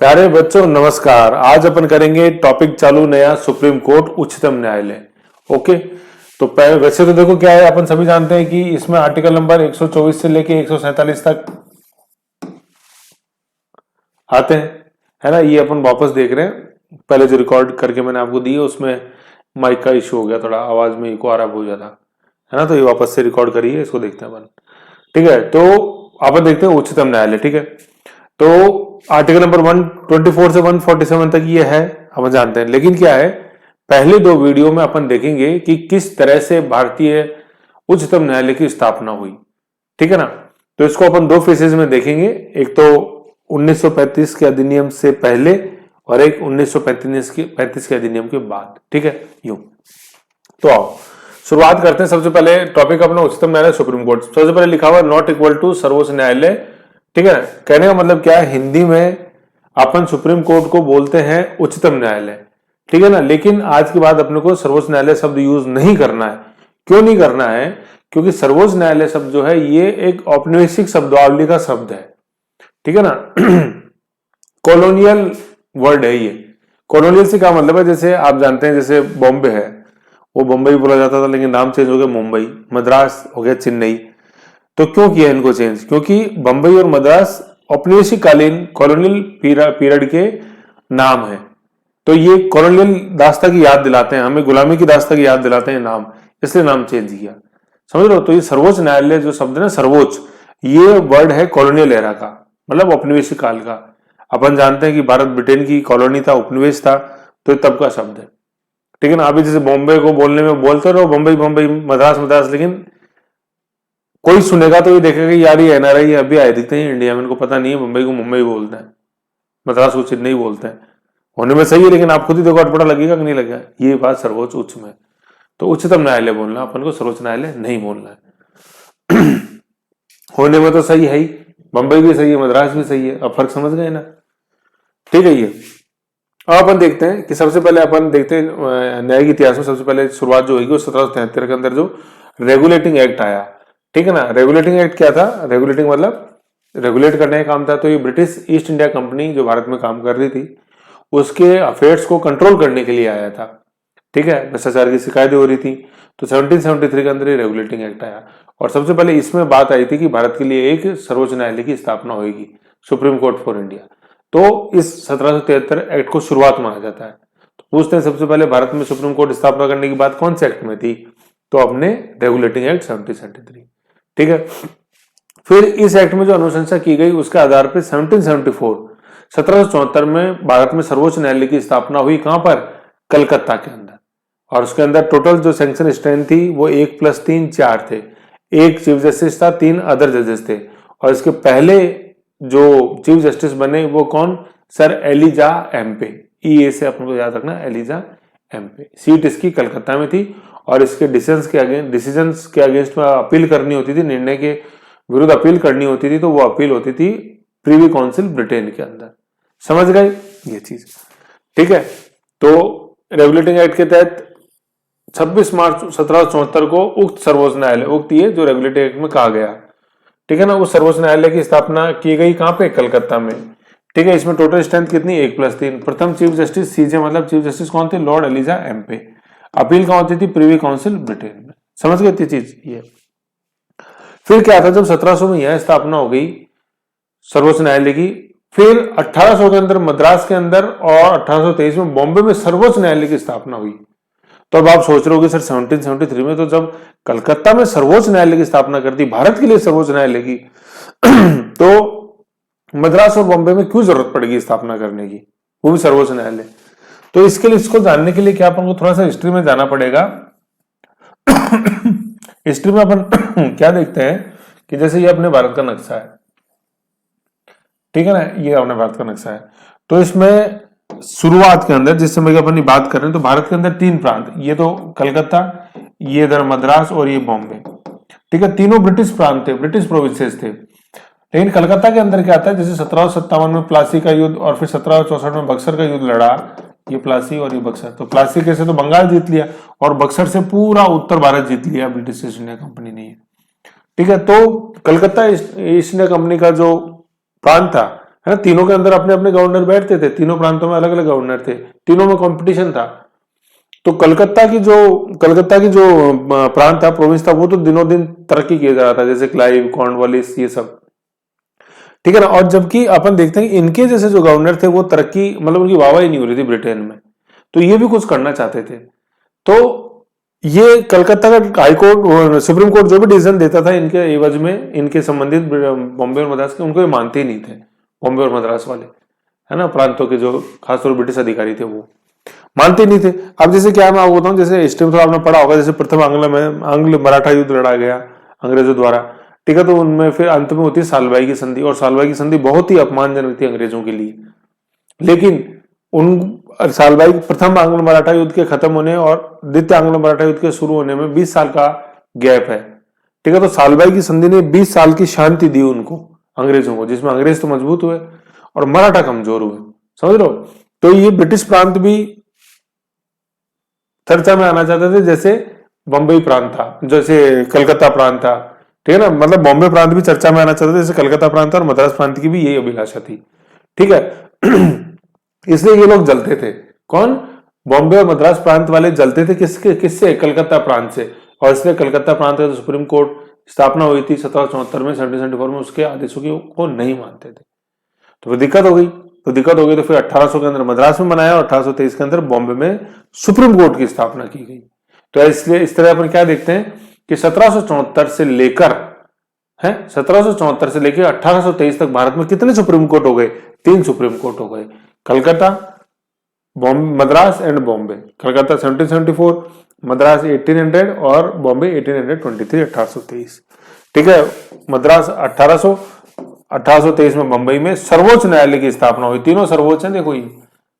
प्यारे बच्चों नमस्कार। आज अपन करेंगे टॉपिक चालू नया सुप्रीम कोर्ट उच्चतम न्यायालय। ओके, तो वैसे तो देखो क्या है, अपन सभी जानते हैं कि इसमें आर्टिकल नंबर 124 से लेके 147 तक आते हैं, है ना। ये अपन वापस देख रहे हैं। पहले जो रिकॉर्ड करके मैंने आपको दी है उसमें माइक का इशू हो गया, थोड़ा आवाज में इको आ रहा हो जाता है ना। तो ये वापस से रिकॉर्ड करिए, इसको देखते हैं अपन। ठीक है, तो अपन देखते हैं उच्चतम न्यायालय। ठीक है, तो आर्टिकल नंबर 124 से 147 तक ये है, हम जानते हैं। लेकिन क्या है, पहले दो वीडियो में अपन देखेंगे कि किस तरह से भारतीय उच्चतम न्यायालय की स्थापना हुई। ठीक है ना। तो इसको अपन दो फेजेस में देखेंगे, एक तो 1935 के अधिनियम से पहले और एक 1935 के अधिनियम के बाद। ठीक है, यूं। तो आओ शुरुआत करते हैं। सबसे पहले टॉपिक अपना उच्चतम न्यायालय सुप्रीम कोर्ट। सबसे पहले लिखा हुआ नॉट इक्वल टू सर्वोच्च न्यायालय। ठीक है, कहने का मतलब क्या है, हिंदी में अपन सुप्रीम कोर्ट को बोलते हैं उच्चतम न्यायालय। ठीक है ना। लेकिन आज के बाद अपने को सर्वोच्च न्यायालय शब्द यूज नहीं करना है। क्यों नहीं करना है? क्योंकि सर्वोच्च न्यायालय शब्द जो है ये एक औपनिवेशिक शब्दावली का शब्द है। ठीक है ना। कॉलोनियल वर्ड है ये। कॉलोनियल से क्या मतलब है, जैसे आप जानते हैं जैसे बॉम्बे है, वो बम्बई बोला जाता था, लेकिन नाम चेंज हो गया मुंबई। मद्रास हो गया चेन्नई। तो क्यों किया इनको चेंज? क्योंकि बंबई और मद्रास औपनिवेशिक कालीन कॉलोनियल पीरियड के नाम है। तो ये कॉलोनियल दास्ता की याद दिलाते हैं हमें, गुलामी की दास्ता की याद दिलाते हैं नाम, इसलिए नाम चेंज किया। समझ लो। तो ये सर्वोच्च न्यायालय जो शब्द है ना, सर्वोच्च, ये वर्ड है कॉलोनियल एरा का, मतलब औपनिवेशिक काल का। अपन जानते हैं कि भारत ब्रिटेन की कॉलोनी था, उपनिवेश था, तो तब का शब्द है। ठीक है ना। अभी जैसे बॉम्बे को बोलने में बोलते रहो बंबई बंबई, मद्रास मद्रास, लेकिन कोई सुनेगा तो ये देखेगा कि यार ये एनआरआई अभी आए दिखते हैं इंडिया में, इनको पता नहीं है मुंबई को मुंबई बोलते हैं, मद्रास को चेन्नई बोलते हैं। होने में सही है, लेकिन आप खुद ही देखो अटपटा लगेगा कि नहीं लगेगा। ये बात सर्वोच्च उच्च में। तो उच्चतम न्यायालय बोलना, अपन को सर्वोच्च न्यायालय नहीं बोलना है। होने में तो सही है ही, बंबई भी सही है, मद्रास भी सही है। अब फर्क समझ गए ना। ठीक है। ये अब अपन देखते हैं कि सबसे पहले अपन देखते हैं न्यायिक इतिहास में सबसे पहले शुरुआत जो होगी वो 1773 के अंदर जो रेगुलेटिंग एक्ट आया। ठीक है ना। रेगुलेटिंग एक्ट क्या था? रेगुलेटिंग मतलब रेगुलेट करने का काम था। तो ये ब्रिटिश ईस्ट इंडिया कंपनी जो भारत में काम कर रही थी, उसके अफेयर्स को कंट्रोल करने के लिए आया था। ठीक है, भ्रष्टाचार की शिकायतें हो रही थी। तो 1773 के अंदर ये रेगुलेटिंग एक्ट आया, और सबसे पहले इसमें बात आई थी कि भारत के लिए एक सर्वोच्च न्यायालय की स्थापना होगी, सुप्रीम कोर्ट फॉर इंडिया। तो इस 1773 एक्ट को शुरुआत माना जाता है। तो पूछते हैं सबसे पहले भारत में सुप्रीम कोर्ट स्थापना करने की बात कौन से एक्ट में थी? तो अपने रेगुलेटिंग एक्ट 1773। ठीक है। फिर इस एक्ट में जो अनुशंसा की गई उसके आधार पर 1774 में भारत में सर्वोच्च न्यायालय की स्थापना हुई। कहां पर? कलकत्ता के अंदर। और उसके अंदर टोटल जो सैंक्शन स्ट्रेंथ थी वो 1+3 4 थे। एक चीफ जस्टिस था, 3 अदर जजेस थे। और इसके पहले जो चीफ जस्टिस बने वो कौन? Sir Elijah Impey. E A से अपन को याद रखना, एलिजा एम्पे। सीट इसकी कलकत्ता में थी, और इसके डिसीजंस के अगेंस्ट में अपील करनी होती थी, निर्णय के विरुद्ध अपील करनी होती थी, तो वो अपील होती थी प्रीवी काउंसिल ब्रिटेन के अंदर। समझ गए ये चीज? ठीक है। तो रेगुलेटिंग एक्ट के तहत 26 मार्च 1774 को उक्त सर्वोच्च न्यायालय, उक्त ये जो रेगुलेटिंग एक्ट में कहा गया, ठीक है ना, उस सर्वोच्च न्यायालय की स्थापना की गई। कहां पे? कलकत्ता में। ठीक है। इसमें टोटल स्ट्रेंथ कितनी? 1+3। प्रथम चीफ जस्टिस सीजे मतलब चीफ जस्टिस कौन थे? Lord Elijah Aamby. अपील कहां होती थी? प्रीवी काउंसिल ब्रिटेन में। समझ गए थी चीज ये? फिर क्या था, जब 1700 में यह स्थापना हो गई सर्वोच्च न्यायालय की, फिर 1800 के अंदर मद्रास के अंदर और 1823 में बॉम्बे में सर्वोच्च न्यायालय की स्थापना हुई। तो अब आप सोच रहे हो सर 1773 में तो जब कलकत्ता में सर्वोच्च न्यायालय की स्थापना कर दी, भारत के लिए सर्वोच्च न्यायालय की, तो मद्रास और बॉम्बे में क्यों जरूरत पड़ेगी स्थापना करने की, वो भी सर्वोच्च न्यायालय? तो इसके लिए, इसको जानने के लिए क्या अपन को थोड़ा सा हिस्ट्री में जाना पड़ेगा। हिस्ट्री में अपन क्या देखते हैं कि जैसे ये अपने भारत का नक्शा है, ठीक है ना, ये अपने भारत का नक्शा है। तो इसमें शुरुआत के अंदर जिस समय की अपन बात कर रहे हैं, तो भारत के अंदर 3 प्रांत, ये तो कलकत्ता, ये इधर मद्रास और ये बॉम्बे। ठीक है। तीनों ब्रिटिश प्रांत थे, ब्रिटिश प्रोविंसेस थे। लेकिन कलकत्ता के अंदर क्या आता है, जैसे 1757 में प्लासी का युद्ध और फिर 1764 में बक्सर का युद्ध लड़ा, ये प्लासी और ये बक्सर। तो प्लासी कैसे? तो बंगाल जीत लिया, और बक्सर से पूरा उत्तर भारत जीत लिया ब्रिटिश ईस्ट इंडिया कंपनी ने। ठीक है। तो कलकत्ता ईस्ट इंडिया कंपनी का जो प्रांत था है ना। तीनों के अंदर अपने अपने गवर्नर बैठते थे, तीनों प्रांतों में अलग अलग गवर्नर थे, तीनों में कंपटीशन था। तो कलकत्ता की जो प्रांत था, प्रोविंस था, वो तो दिनों दिन तरक्की किया जा रहा था, जैसे क्लाइव, कॉर्नवालिस, ये सब, ठीक है ना। और जबकि अपन देखते हैं कि इनके जैसे जो गवर्नर थे वो तरक्की, मतलब उनकी वाहवाही नहीं हो रही थी ब्रिटेन में, तो ये भी कुछ करना चाहते थे। तो ये कलकत्ता का हाई कोर्ट, सुप्रीम कोर्ट जो भी डिसीजन देता था इनके एवज में, इनके संबंधित बॉम्बे और मद्रास के, उनको ये मानते ही नहीं थे, बॉम्बे और मद्रास वाले, है ना, प्रांतों के जो खासतौर ब्रिटिश अधिकारी थे वो मानते नहीं थे। अब जैसे क्या मैं आपको बताऊं, जैसे हिस्ट्री में तो आपने पढ़ा होगा, जैसे प्रथम आंग्ल मराठा युद्ध लड़ा गया अंग्रेजों द्वारा, ठीक है। तो उनमें फिर अंत में होती है सालबाई की संधि, और सालबाई की संधि बहुत ही अपमानजनक थी अंग्रेजों के लिए। लेकिन उन सालबाई प्रथम आंग्ल मराठा युद्ध के खत्म होने और द्वितीय आंग्ल मराठा युद्ध के शुरू होने में 20 साल का गैप है, ठीक है। तो सालबाई की संधि ने 20 साल की शांति दी उनको, अंग्रेजों को, जिसमें अंग्रेज तो मजबूत हुए और मराठा कमजोर हुए, समझ लो। तो ये ब्रिटिश प्रांत भी चर्चा में आना चाहते थे, जैसे बंबई प्रांत था, जैसे कलकत्ता प्रांत था, ठीक है ना। मतलब बॉम्बे प्रांत भी चर्चा में आना चाहते थे, जैसे कलकत्ता प्रांत और मद्रास प्रांत की भी यही अभिलाषा थी, ठीक है। इसलिए ये लोग जलते थे, कौन, बॉम्बे और मद्रास प्रांत वाले जलते थे, किससे, कलकत्ता प्रांत से। और इसलिए कलकत्ता प्रांत का सुप्रीम कोर्ट स्थापना हुई थी 1774 में, 1774 में, उसके आदेशों को नहीं मानते थे। तो दिक्कत हो गई, तो फिर 1800 के अंदर मद्रास में बनाया और 1823 के अंदर बॉम्बे में सुप्रीम कोर्ट की स्थापना की गई। तो इसलिए इस तरह अपन क्या देखते हैं कि 1774 से लेकर 1823 तक भारत में कितने सुप्रीम कोर्ट हो गए, 3 सुप्रीम कोर्ट हो गए, कलकत्ता, मद्रास एंड बॉम्बे। कलकत्ता 1774, मद्रास 1800 और बॉम्बे 1823, 1823, ठीक है। मद्रास 1823 में बंबई में सर्वोच्च न्यायालय की स्थापना हुई, तीनों सर्वोच्च हैं, देखो ये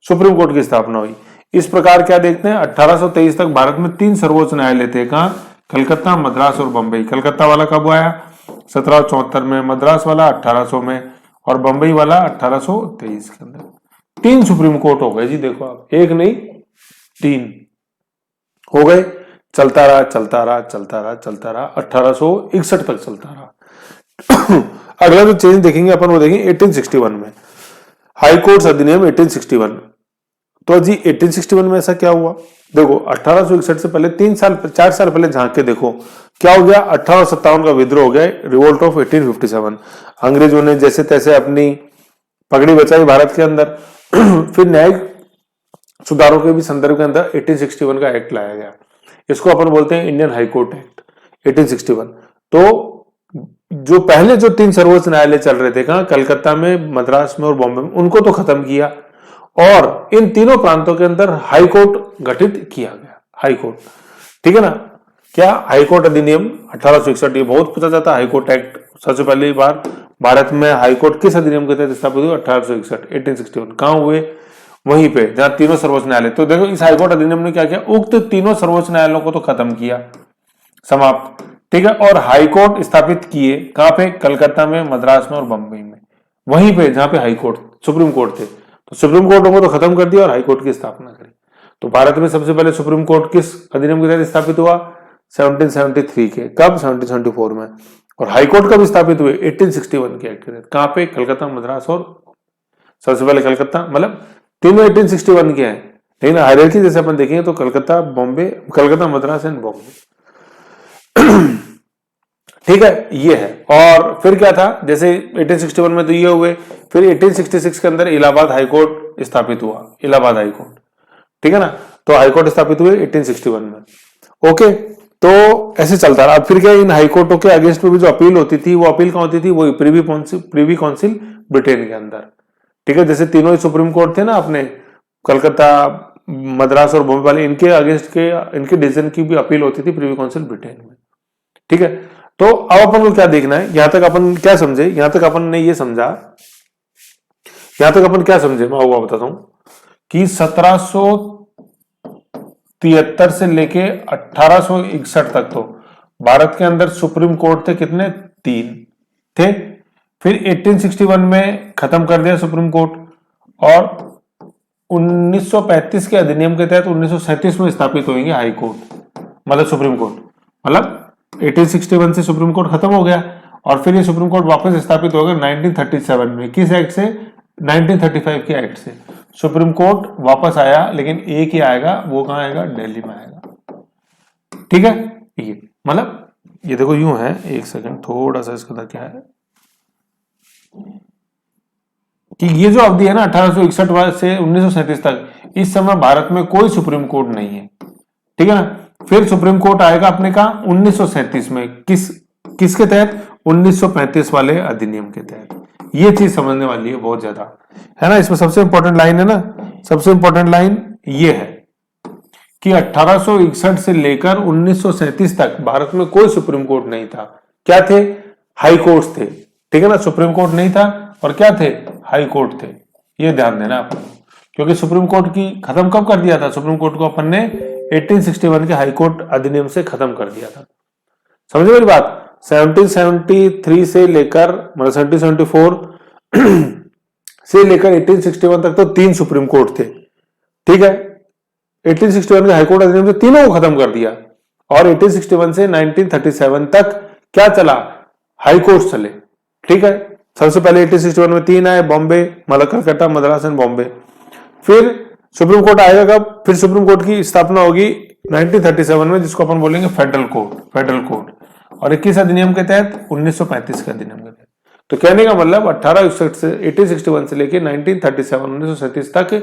सुप्रीम कोर्ट की स्थापना हुई। इस प्रकार क्या देखते हैं, 1823 तक भारत में 3 सर्वोच्च न्यायालय थे, कहां, कलकत्ता, मद्रास और बंबई। कलकत्ता वाला कब आया, 1774 में, मद्रास वाला 1800 में, और बंबई वाला 1823 के अंदर। 3 सुप्रीम कोर्ट हो गए जी, देखो आप, एक नहीं 3 हो गए। चलता रहा 1861 तक चलता रहा। अगला जो चेंज देखेंगे अपन वो देखेंगे 1861 में, हाई कोर्ट्स अधिनियम 1861। तो जी 1861 में ऐसा क्या हुआ, देखो 1861 से पहले 4 साल पहले झांक के देखो क्या हो गया। 1857 का विद्रोह हो गया, रिवोल्ट ऑफ 1857। अंग्रेजों ने जैसे तैसे अपनी पगड़ी बचाई भारत के अंदर। फिर न्यायिक सुधारों के भी संदर्भ के अंदर 1861 का एक्ट लाया गया, इसको अपन बोलते हैं इंडियन हाई कोर्ट एक्ट 1861। तो जो पहले जो 3 सर्वोच्च न्यायालय चल रहे थे, कहां, कलकत्ता में, मद्रास में और बॉम्बे में, उनको तो खत्म किया और इन तीनों प्रांतों के अंदर हाई कोर्ट गठित किया गया, हाई कोर्ट, ठीक है ना। क्या, हाई कोर्ट अधिनियम 1861, ये बहुत पूछा जाता है। हाई कोर्ट एक्ट सबसे पहली बार भारत में हाई कोर्ट किस अधिनियम के तहत स्थापित हुआ, 1861, 1861। कहां हुए, वहीं पे जहां तीनों सर्वोच्च न्यायालय। तो देखो इस हाईकोर्ट अधिनियम ने क्या किया, उक्त तीनों सर्वोच्च न्यायालयों को तो खत्म किया, समाप्त, ठीक है। और हाईकोर्ट स्थापित किए कहां पे, कलकत्ता में, मद्रास में और बंबई में, वहीं पे जहां पे हाईकोर्ट, सुप्रीम कोर्ट थे। तो सुप्रीम कोर्ट को तो खत्म कर दिया और हाईकोर्ट की स्थापना करी। तो भारत में सबसे पहले सुप्रीम कोर्ट किस अधिनियम के तहत स्थापित हुआ, 1773 के, कब, 1774 में। और हाईकोर्ट कब स्थापित हुए, 1861 के एक्ट के तहत, कहां पे, कलकत्ता, मद्रास और, सबसे पहले कलकत्ता, मतलब तीनों 1861 के हैं, लेकिन हायरार्की जैसे अपन देखेंगे तो कलकत्ता, बॉम्बे, कलकत्ता, मद्रास एंड बॉम्बे, ठीक है, ये है। और फिर क्या था, जैसे 1861 में तो ये हुए, फिर 1866 के अंदर इलाहाबाद हाईकोर्ट स्थापित हुआ, इलाहाबाद हाईकोर्ट, ठीक है ना। तो हाईकोर्ट स्थापित हुए 1861 में, ओके। तो ऐसे चलता रहा। फिर क्या, इन हाईकोर्टों के अगेंस्ट में भी जो अपील होती थी, वो अपील कहाँ होती थी, वो प्रीवी काउंसिल ब्रिटेन के अंदर, ठीक है। जैसे तीनों ही सुप्रीम कोर्ट थे ना अपने, कलकत्ता, मद्रास और बॉम्बे वाले, इनके अगेंस्ट के, इनके डिसीजन की भी अपील होती थी प्रीवी काउंसिल ब्रिटेन में, ठीक है। तो अब अपन को क्या देखना है, यहां तक अपन क्या समझे, यहां तक अपन ने ये समझा, यहां तक अपन क्या समझे, मैं आपको बताता हूं कि 1773 से लेके 1861 तक तो भारत के अंदर सुप्रीम कोर्ट थे, कितने, 3 थे। फिर 1861 में खत्म कर दिया सुप्रीम कोर्ट, और 1935 के अधिनियम के तहत 1937 में स्थापित होंगे हाई कोर्ट, मतलब सुप्रीम कोर्ट, मतलब 1861 से सुप्रीम कोर्ट खत्म हो गया और फिर ये सुप्रीम कोर्ट वापस स्थापित हो गया 1937 में, किस एक्ट से, 1935 की एक्ट से सुप्रीम कोर्ट वापस आया, लेकिन एक ही आएगा, वो कहां आएगा, दिल्ली में आएगा। ठीक है, ये मतलब ये देखो यूं है, एक सेकंड थोड़ा सा इसका अंदर क्या है कि ये जो अवधि है ना 1861 से 1937 तक, इस समय भारत में कोई सुप्रीम कोर्ट नहीं है। ठीक है ना, फिर सुप्रीम कोर्ट आएगा अपने का 1937 में, किसके तहत, 1935 वाले अधिनियम के तहत। ये चीज समझने वाली है बहुत ज्यादा, है ना। इसमें सबसे इंपॉर्टेंट लाइन है ना, सबसे इंपॉर्टेंट लाइन ये है कि 1861 से लेकर 1937 तक भारत में कोई सुप्रीम कोर्ट नहीं था। क्या थे, हाई कोर्ट थे। ठीक है ना, सुप्रीम कोर्ट नहीं था, और क्या थे, हाई कोर्ट थे। ये ध्यान देना आपको, क्योंकि सुप्रीम कोर्ट की खत्म कब कर दिया था, सुप्रीम कोर्ट को अपन ने 1861 के हाई कोर्ट अधिनियम से खत्म कर दिया था। समझे मेरी बात। 1773 से लेकर मतलब 1774 से लेकर 1861 तक तो 3 सुप्रीम कोर्ट थे। ठीक है, 1861 के हाईकोर्ट अधिनियम से तीनों को खत्म कर दिया, और 1861 से 1937 तक क्या चला, हाई कोर्ट चले। ठीक है, सबसे पहले 1861 में 3 आए, बॉम्बे, मतलब कलकत्ता, मद्रास एंड बॉम्बे। फिर सुप्रीम कोर्ट आएगा कब, फिर सुप्रीम कोर्ट की स्थापना होगी 1937 में, जिसको अपन बोलेंगे फेडरल कोर्ट, और 21 अधिनियम के तहत 1935 के अधिनियम के तहत। तो कहने का मतलब 1861 से लेकर 1937 तक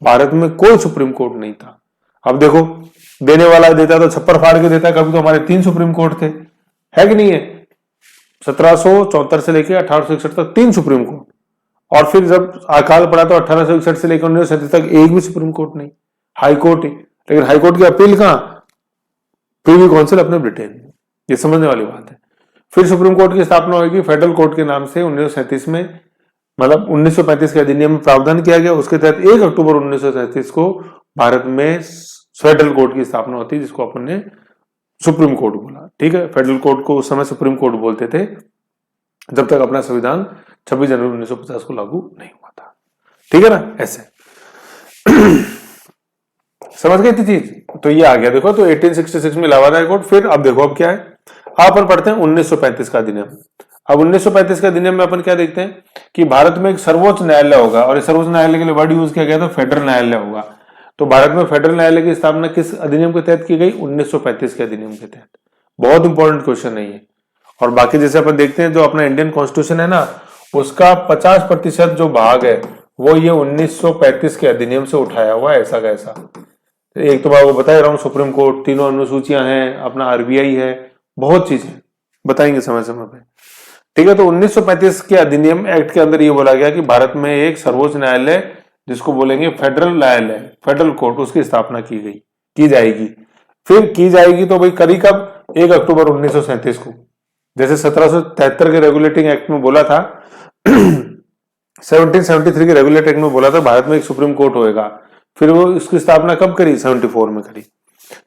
भारत में कोई सुप्रीम कोर्ट नहीं था। अब देखो, देने वाला देता तो छप्पर फाड़ के देता, कभी तो हमारे 3 सुप्रीम कोर्ट थे, है कि नहीं है। 1774 से लेकर 1861 तक 3 सुप्रीम कोर्ट, और फिर जब अकाल पड़ा तो 1861 से लेकर 1937 तक एक भी सुप्रीम कोर्ट नहीं, हाई कोर्ट ही। लेकिन हाई कोर्ट की अपील कहां, प्रीवी काउंसिल अपने ब्रिटेन में। ये समझने वाली बात है। फिर सुप्रीम कोर्ट की स्थापना होगी फेडरल कोर्ट के नाम से 1937 में, मतलब 1935 के अधिनियम में प्रावधान किया गया। उसके तहत 1 अक्टूबर 1937 को भारत में फेडरल कोर्ट की स्थापना होती है, जिसको अपन ने सुप्रीम कोर्ट बोला। ठीक है, फेडरल कोर्ट को उस समय सुप्रीम कोर्ट बोलते थे, जब तक अपना संविधान 26 जनवरी 1950 को लागू नहीं हुआ था। ठीक है ना, ऐसे समझ गई थी चीज। तो ये आ गया देखो, तो 1866 में इलाहाबाद हाई कोर्ट। फिर अब देखो अब क्या है, अपन पढ़ते हैं 1935 का अधिनियम। अब 1935 का अधिनियम में अपन क्या देखते हैं कि भारत में एक सर्वोच्च न्यायालय होगा, और इस सर्वोच्च न्यायालय के लिए वर्ड यूज किया गया था फेडरल न्यायालय होगा। तो भारत में फेडरल न्यायालय की स्थापना किस अधिनियम के तहत की गई, 1935 के अधिनियम के तहत। बहुत इंपॉर्टेंट क्वेश्चन है ये। और बाकी जैसे अपन देखते हैं, जो अपना इंडियन कॉन्स्टिट्यूशन है ना, उसका 50% जो भाग है वो ये 1935 के अधिनियम से उठाया हुआ है, ऐसा कैसा। एक तो मैं वो बता रहा हूँ, सुप्रीम कोर्ट, तीनों अनुसूचियां हैं, अपना आरबीआई है, बहुत चीजें बताएंगे समय समय पे। ठीक है, तो 1935 के अधिनियम एक्ट के अंदर ये बोला गया कि भारत में एक सर्वोच्च न्यायालय, जिसको बोलेंगे फेडरल न्यायालय, फेडरल कोर्ट, उसकी स्थापना की जाएगी। फिर की जाएगी तो भाई करी कब, 1 अक्टूबर 1937 को। जैसे 1773 के रेगुलेटिंग एक्ट में बोला था 1773 के रेगुलेटिंग एक्ट में बोला था भारत में एक सुप्रीम कोर्ट होएगा। फिर वो इसकी स्थापना कब करी, 74 में करी।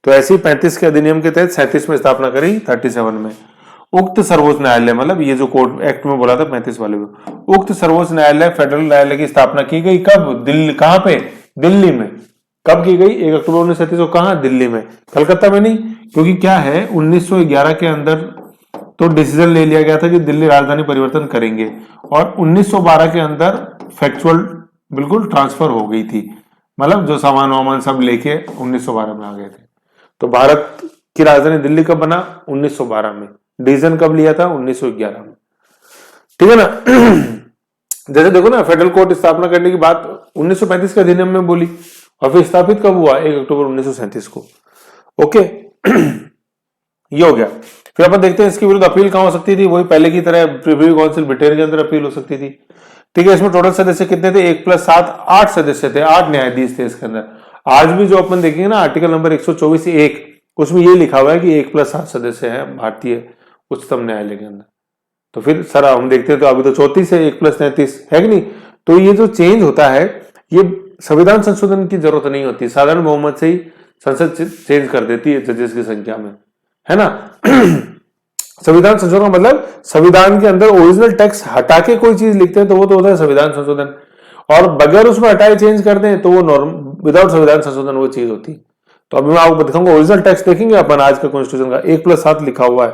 तो ऐसी 35 के अधिनियम के तहत 37 में स्थापना करी, 37 में। उक्त सर्वोच्च न्यायालय, मतलब ये जो कोर्ट एक्ट में बोला था 35 वाले में, उक्त सर्वोच्च न्यायालय फेडरल न्यायालय की स्थापना की गई कब, दिल्ली, कहां पे, दिल्ली में। कब की गई, 1 अक्टूबर 1937 को। कहां, दिल्ली में, कलकत्ता में नहीं। क्योंकि क्या है, 1911 के अंदर तो डिसीजन ले लिया गया था कि दिल्ली राजधानी परिवर्तन करेंगे, और 1912 के अंदर फैक्चुअल बिल्कुल ट्रांसफर हो गई थी, मतलब जो सामान वामान सब लेके 1912 में आ गए थे। तो भारत की राजधानी दिल्ली कब बना, 1912 में। डिसीजन कब लिया था, 1911 में। ठीक है ना। जैसे देखो ना, फेडरल कोर्ट स्थापना करने की बात 1935 के अधिनियम में बोली, और फिर स्थापित कब हुआ, 1 अक्टूबर 1937 को। ओके, ये हो गया। फिर अपन देखते हैं इसके विरुद्ध अपील कहां हो सकती थी, वही पहले की तरह प्रीवी काउंसिल ब्रिटेन के अंदर अपील हो सकती थी। ठीक है, इसमें टोटल सदस्य कितने थे, 1+7 8 सदस्य थे, 8 न्यायाधीश थे इसके अंदर। आज भी जो अपन देखेंगे ना, आर्टिकल नंबर 124(1), उसमें ये लिखा हुआ है कि 1+7 सदस्य हैं भारतीय उच्चतम न्यायालय के अंदर। तो फिर सर हम देखते हैं तो अभी तो 34 है, 1+33 है कि नहीं। तो ये जो चेंज होता है, ये संविधान संशोधन की जरूरत नहीं होती, साधारण बहुमत से ही संसद चेंज कर देती है जजेस की संख्या में, है ना। संविधान संशोधन का मतलब संविधान के अंदर ओरिजिनल टेक्स्ट हटा के कोई चीज लिखते हैं तो वो तो होता है संविधान संशोधन, और बगैर उसमें हटाए चेंज कर दें तो वो नॉर्म विदाउट संविधान संशोधन वो चीज होती। तो अभी मैं आपको दिखाऊंगा ओरिजिनल टेक्स्ट देखेंगे अपन आज का कॉन्स्टिट्यूशन का, 1+7 लिखा हुआ है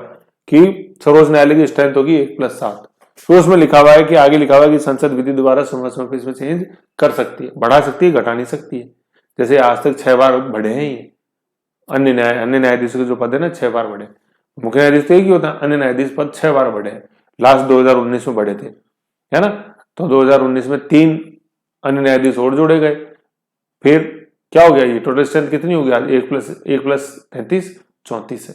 कि सर्वोच्च न्यायालय की स्ट्रेंथ होगी 1+7। तो उसमें लिखा हुआ है कि आगे लिखा हुआ है कि संसद विधि द्वारा समय समय पर इसमें चेंज कर सकती है, बढ़ा सकती है, घटा नहीं सकती है। जैसे आज तक 6 बार बढ़े हैं ये अन्य न्यायाधीशों के जो पद है ना 6 बार बढ़े। मुख्य न्यायाधीश तो एक ही होता है, अन्य न्यायाधीश पद 6 बार बढ़े हैं। लास्ट 2019 में बढ़े थे, है ना। तो 2019 में 3 अन्य न्यायाधीश और जोड़े गए। फिर क्या हो गया, ये टोटल स्ट्रेंथ कितनी हो गया, 1+1+33 34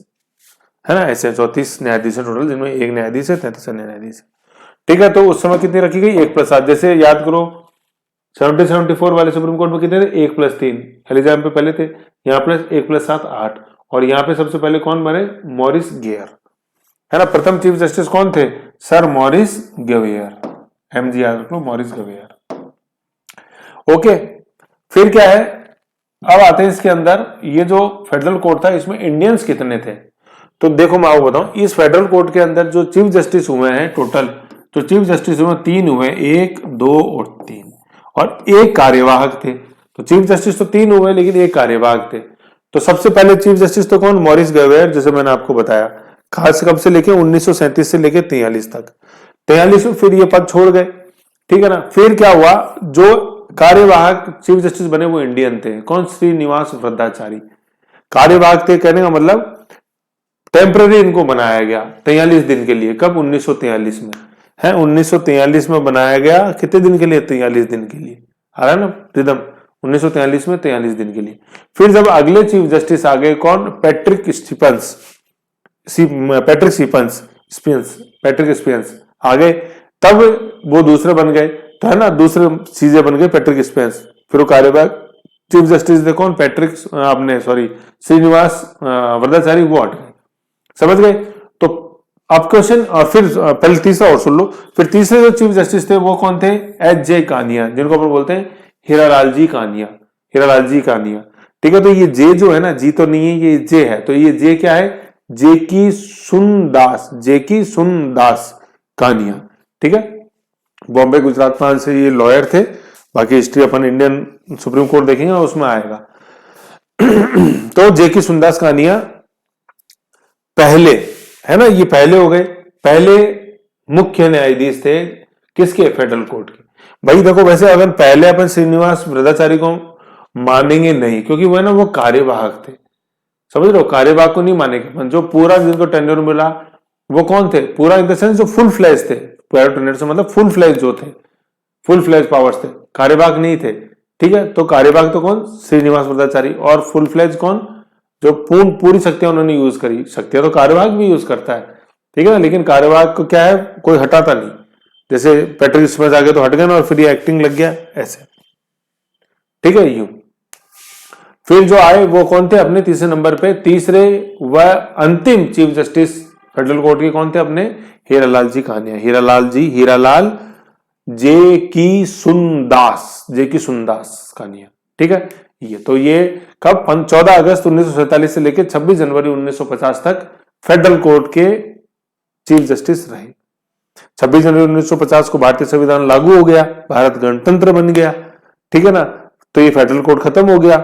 है ना। ऐसे 34 न्यायाधीश है टोटल, जिनमें एक न्यायाधीश है, 33 अन्य न्यायाधीश है। ठीक है, तो उस समय कितनी रखी गई, 1+7। जैसे याद करो 74 वाले सुप्रीम कोर्ट में कितने थे, 1+3 एलिजाम पे पहले थे, यहाँ प्लस 1+7 8। और यहाँ पे सबसे पहले कौन बने, मॉरिस गेयर, है ना। प्रथम चीफ जस्टिस कौन थे, सर मॉरिस गेवियर, एमजी याद रख लो, मॉरिस गेवियर। ओके, फिर क्या है, अब आते हैं इसके अंदर, ये जो फेडरल कोर्ट था इसमें इंडियंस कितने थे। तो देखो मैं आपको बताऊं, इस फेडरल कोर्ट के अंदर जो चीफ जस्टिस हुए हैं टोटल, तो चीफ जस्टिस हुए 3 हुए, 1 2 और 3, और एक कार्यवाहक थे। तो चीफ जस्टिस तो 3 हुए लेकिन एक कार्यवाहक थे। तो सबसे पहले चीफ जस्टिस तो कौन, मॉरिस गेवियर, जैसे मैंने आपको बताया, खास कब से लेके 1937 से लेके 43 तक। 43 में फिर ये पद छोड़ गए, ठीक है ना। फिर क्या हुआ, जो कार्यवाहक चीफ जस्टिस बने वो इंडियन थे, कौन, श्रीनिवास वृद्धाचारी कार्यवाहक थे। कहने का मतलब टेम्पररी इनको बनाया गया 43 दिन के लिए, कब, 1943 में, है 1943 में बनाया गया। कितने दिन के लिए, 43 दिन के लिए, आ रहा है ना रिदम, 1943 में 43 दिन के लिए। फिर जब अगले चीफ जस्टिस आ गए, कौन, पैट्रिक स्पियंस आ गए, तब वो दूसरे बन गए, तो है ना, दूसरे चीजें बन गए पैट्रिक स्पियंस। फिर वो कार्यवाहक चीफ जस्टिस थे कौन, श्रीनिवास वृद्धाचारी, वो हट गए, समझ गए। तो अब क्वेश्चन, और फिर पहले तीसरा और सुन लो। फिर तीसरे जो चीफ जस्टिस थे वो कौन थे, एच.जे. कानिया, जिनको अपन बोलते हैं हीरालाल जी कानिया। ठीक है, तो ये जे जो है ना, जी तो नहीं है, ये जे है। तो ये जे क्या है, जे की सुनदास कानिया, ठीक है। बॉम्बे गुजरात प्रांत से ये लॉयर थे। बाकी हिस्ट्री अपन इंडियन सुप्रीम कोर्ट देखेंगे उसमें आएगा। तो जे की सुनदास कानिया पहले, है ना, ये पहले हो गए, पहले मुख्य न्यायाधीश थे किसके, फेडरल कोर्ट के। भाई देखो, वैसे अगर पहले अपन श्रीनिवास वृद्धाचारी को मानेंगे नहीं, क्योंकि वो है ना, वो कार्यवाहक थे, समझ रहे हो, कार्यवाहक को नहीं मानेंगे। जो पूरा जिनको टेन्योर मिला वो कौन थे, पूरा इन द सेंस जो फुल फ्लैज थे, टेन्योर से मतलब फुल फ्लैज जो थे, फुल फ्लैज पावर्स थे, कार्यवाहक नहीं थे, ठीक है। तो कार्यवाहक तो कौन, श्रीनिवास वृद्धाचारी, और फुल फ्लैज कौन, जो पूरी शक्तियां उन्होंने यूज करी। शक्तियां तो कार्यवाहक भी यूज करता है, ठीक है ना, लेकिन कार्यवाहक को क्या है, कोई हटाता नहीं। जैसे पैट्रिक स्पियंस आ गए तो हट गए ना, और फिर ये एक्टिंग लग गया ऐसे, ठीक है, यूं। फिर जो आए वो कौन थे, अपने तीसरे नंबर पे, तीसरे व अंतिम चीफ जस्टिस फेडरल कोर्ट के कौन थे, अपने हीरालाल जी कानिया, हीरालाल जे की सुनदास कानिया, ठीक है। ये तो ये कब, 14 अगस्त 1947 से लेकर 26 जनवरी 1950 तक फेडरल कोर्ट के चीफ जस्टिस रहे। 26 जनवरी 1950 को भारतीय संविधान लागू हो गया, भारत गणतंत्र बन गया, ठीक है ना। तो ये फेडरल कोर्ट खत्म हो गया,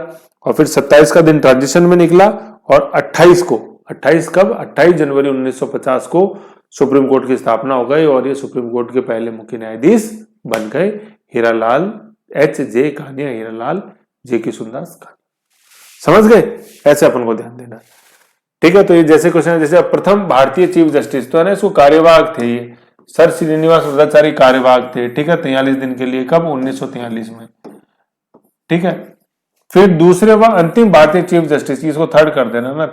और फिर 27 का दिन ट्रांजिशन में निकला, और 28 जनवरी 1950 को सुप्रीम कोर्ट की स्थापना हो गई, और ये सुप्रीम कोर्ट के पहले मुख्य न्यायाधीश बन गए हीरालाल एच.जे. कानिया, हीरालाल जे की सुनदास कानिया, समझ गए। ऐसे अपन को ध्यान देना, ठीक है। तो ये जैसे क्वेश्चन है, जैसे प्रथम भारतीय चीफ जस्टिस तो है ना, इसको कार्यवाहक थे, ये सर श्रीनिवास वृद्धाचारी कार्यवाहक थे, ठीक है, 43 दिन के लिए, कब, 1943 में, ठीक है। फिर दूसरे व अंतिम भारतीय चीफ जस्टिस, इसको थर्ड कर देना ना,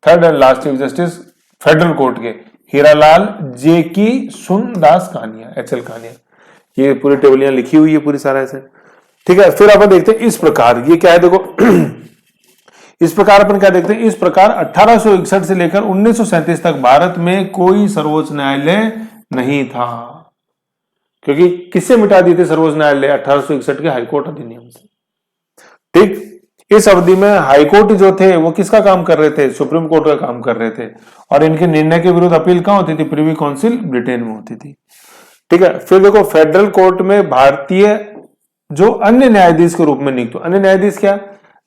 third and last chief justice federal court के हीरालाल जे की सुनदास कानिया, एच.एल. कानिया। ये पूरी टेबल यहां लिखी हुई है पूरी सारा ऐसे, ठीक है। फिर अपन देखते हैं इस प्रकार, ये क्या है देखो, इस प्रकार अपन क्या देखते हैं, इस प्रकार 1861 से लेकर 1937 तक भारत में कोई सर्वोच्च न्यायालय नहीं था, क्योंकि किससे मिटा दिए थे सर्वोच्च न्यायालय, 1861 के हाईकोर्ट अधिनियम से, ठीक। इस अवधि में हाईकोर्ट जो थे वो किसका काम कर रहे थे, सुप्रीम कोर्ट का काम कर रहे थे, और इनके निर्णय के विरुद्ध अपील कहां होती थी, प्रिवी काउंसिल ब्रिटेन में होती थी, ठीक है। फिर देखो फेडरल कोर्ट में भारतीय जो अन्य न्यायाधीश के रूप में नियुक्त, अन्य न्यायाधीश क्या,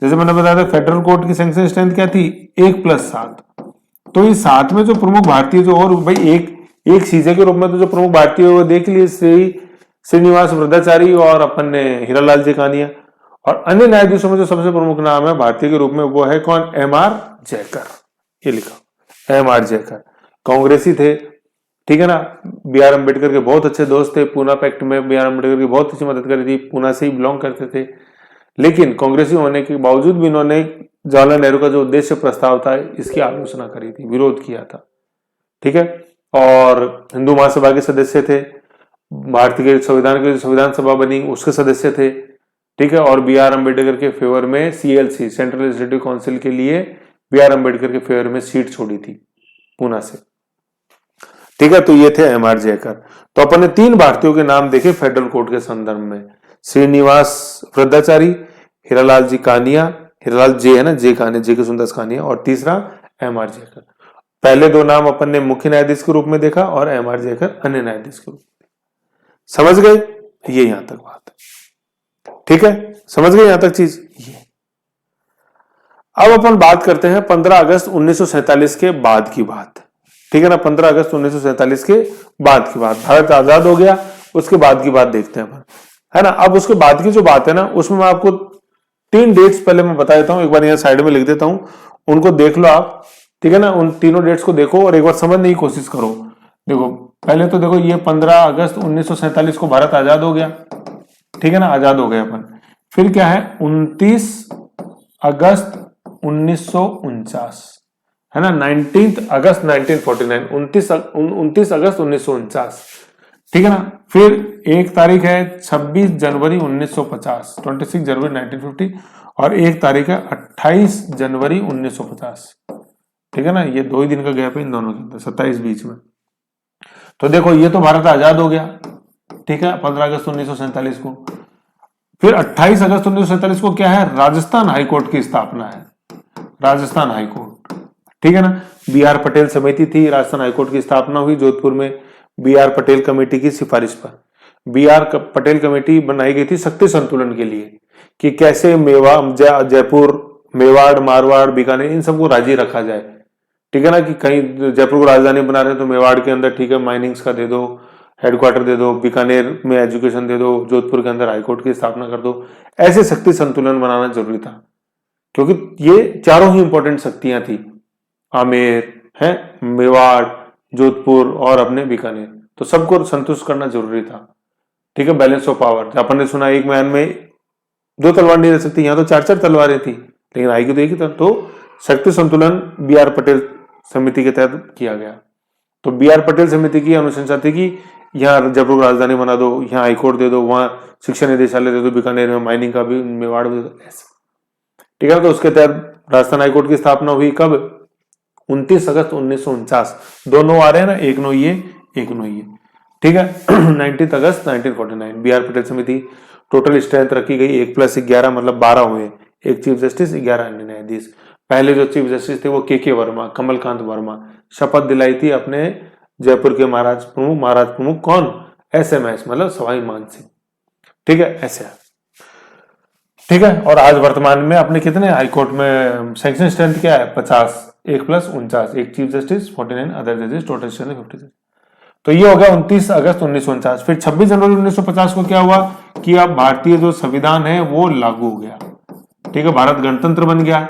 जैसे मैंने बताया था फेडरल कोर्ट की सैंक्शन स्ट्रेंथ क्या थी, 1+7। तो इस 7 में जो प्रमुख भारतीय जो, और भाई एक सीजे के रूप में तो जो प्रमुख भारतीय वो देख लिए, श्रीनिवास वृद्धाचारी और अपन ने हीरालाल जी कानिया। और अन्य न्यायाधीशों में जो सबसे प्रमुख नाम है भारतीय के रूप में वो है कौन? एम.आर. जयकर। ये लिखा एम.आर. जयकर, कांग्रेसी थे, ठीक है ना। बी.आर. अम्बेडकर के बहुत अच्छे दोस्त थे, पूना पैक्ट में बी.आर. अम्बेडकर की बहुत अच्छी मदद करी थी, पूना से ही बिलोंग करते थे। लेकिन कांग्रेसी होने के बावजूद भी इन्होंने जवाहरलाल नेहरू का जो उद्देश्य प्रस्ताव था इसकी आलोचना करी थी, विरोध किया था, ठीक है। और हिंदू महासभा के सदस्य थे, भारतीय संविधान की संविधान सभा बनी उसके सदस्य थे, ठीक है। और बी.आर. अम्बेडकर के फेवर में CLC, सेंट्रल लेजिस्लेटिव काउंसिल के लिए बी.आर. अम्बेडकर के फेवर में सीट छोड़ी थी पूना से, ठीक है। तो ये थे एम.आर. जयकर। तो अपन ने 3 भारतीयों के नाम देखे फेडरल कोर्ट के संदर्भ में, श्रीनिवास वृद्धाचारी, हीरालाल जी कानिया, हीरालाल जे है ना, जे कानिया, जे के सुंदर कानिया, और तीसरा एम.आर. जयकर। पहले 2 नाम अपन ने मुख्य न्यायाधीश के रूप में देखा और एम.आर. जयकर अन्य न्यायाधीश के रूप में। समझ गए? ये यहां तक बात है, ठीक है। समझ गए यहां तक चीज? ये अब अपन बात करते हैं 15 अगस्त 1947 के बाद की बात, ठीक है ना। 15 अगस्त 1947 के बाद की बात, भारत आजाद हो गया, उसके बाद की बात देखते हैं अपन, है ना। अब उसके बाद की जो बात है ना, उसमें मैं आपको 3 डेट्स पहले मैं बता देता हूं, एक बार यहां साइड में लिख देता हूं, उनको देख लो आप, ठीक है ना। उन तीनों डेट्स को देखो और एक बार समझने की कोशिश करो। देखो पहले तो देखो, ये 15 अगस्त 1947 को भारत आजाद हो गया, ठीक है ना, आजाद हो गए अपन। फिर क्या है, 29 अगस्त 1949, है ना, 19 अगस्त 1949, 29 अगस्त 1949, ठीक है ना। फिर एक तारीख है 26 जनवरी 1950, 26 जनवरी 1950, और एक तारीख है 28 जनवरी 1950, ठीक है ना। ये 2 ही दिन का गैप है इन दोनों के अंदर, 27 बीच में। तो देखो ये तो भारत आजाद हो गया, ठीक है, 15 अगस्त 1947 को। फिर 28 अगस्त 1947 को क्या है, राजस्थान हाईकोर्ट की स्थापना है, राजस्थान हाईकोर्ट, ठीक है ना। बी.आर. पटेल समिति थी, राजस्थान हाईकोर्ट की स्थापना हुई जोधपुर में बी.आर. पटेल कमेटी की सिफारिश पर। बी.आर. पटेल कमेटी बनाई गई थी शक्ति संतुलन के लिए, कि कैसे जयपुर, मेवाड़, मारवाड़, बीकानेर, इन सबको राजी रखा जाए, ठीक है ना। कि कहीं जयपुर को राजधानी बना रहे हैं तो मेवाड़ के अंदर, ठीक है, माइनिंग्स का दे दो, हेडक्वार्टर दे दो, बीकानेर में एजुकेशन दे दो, जोधपुर के अंदर हाईकोर्ट की स्थापना कर दो। ऐसे शक्ति संतुलन बनाना जरूरी था, क्योंकि ये चारों ही इंपॉर्टेंट शक्तियां थी, आमेर है, मेवाड़, जोधपुर और अपने बीकानेर, तो सबको संतुष्ट करना जरूरी था, ठीक है। बैलेंस ऑफ पावर, अपन ने सुना एक मैन में 2 तलवार नहीं रह सकती, यहां तो 4-4 तलवारें थी, लेकिन आएगी तो एक ही तरह। तो शक्ति संतुलन बी.आर. पटेल समिति के तहत किया गया। तो बी.आर. पटेल समिति की अनुशंसा थी कि यहाँ जयपुर को राजधानी बना दो, यहाँ हाईकोर्ट दे दो, वहां शिक्षा निदेशालय दे दो, बीकानेर में माइनिंग का भी, मेवाड़ भी, ऐसे, ठीक है। तो उसके तहत राजस्थान हाईकोर्ट की स्थापना हुई कब, 29 अगस्त 1949, दोनों आ रहे हैं ना, एक नो ये, एक नो ये, ठीक है। 19 अगस्त 1949 बी.आर. पटेल समिति, टोटल स्ट्रेंथ रखी गई 1+11 मतलब 12 हुए, एक चीफ जस्टिस, 11 अन्य न्यायाधीश। पहले जो चीफ जस्टिस थे वो के वर्मा, कमलकांत वर्मा, शपथ दिलाई थी अपने जयपुर के महाराज प्रमुख कौन, SMS मतलब सवाई मान सिंह, ठीक है, ऐसे, ठीक है। और आज वर्तमान में अपने कितने हाईकोर्ट में सैंक्शन स्ट्रेंथ क्या है, 50, 1+49, एक चीफ जस्टिस, 49 अदर जजेस, टोटल स्ट्रेंथ 50। तो ये हो गया 29 अगस्त 1949। फिर 26 जनवरी 1950 को क्या हुआ कि अब भारतीय जो संविधान है वो लागू हो गया, ठीक है, भारत गणतंत्र बन गया,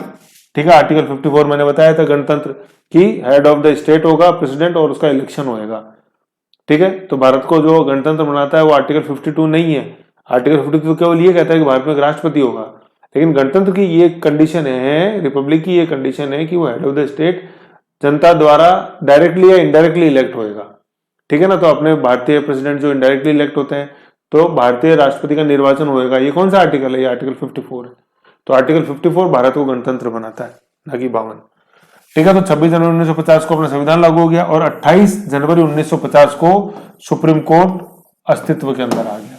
ठीक है। आर्टिकल 54 मैंने बताया था, गणतंत्र की हेड ऑफ द स्टेट होगा प्रेसिडेंट और उसका इलेक्शन होएगा, ठीक है। तो भारत को जो गणतंत्र बनाता है वो आर्टिकल 52 नहीं है, आर्टिकल 52 केवल ये कहता है कि भारत में एक राष्ट्रपति होगा, लेकिन गणतंत्र की ये कंडीशन है, रिपब्लिक की ये कंडीशन है कि वो हेड ऑफ द स्टेट जनता द्वारा डायरेक्टली या इनडायरेक्टली इलेक्ट होएगा, ठीक है ना। तो अपने भारतीय प्रेसिडेंट जो इनडायरेक्टली इलेक्ट होते हैं, तो भारतीय राष्ट्रपति का निर्वाचन होएगा। ये कौन सा आर्टिकल है, ये आर्टिकल 54 है। तो आर्टिकल 54 भारत को गणतंत्र बनाता है, ना कि 52, ठीक है। तो 26 जनवरी 1950 को अपना संविधान लागू हो गया और 28 जनवरी 1950 को सुप्रीम कोर्ट अस्तित्व के अंदर आ गया।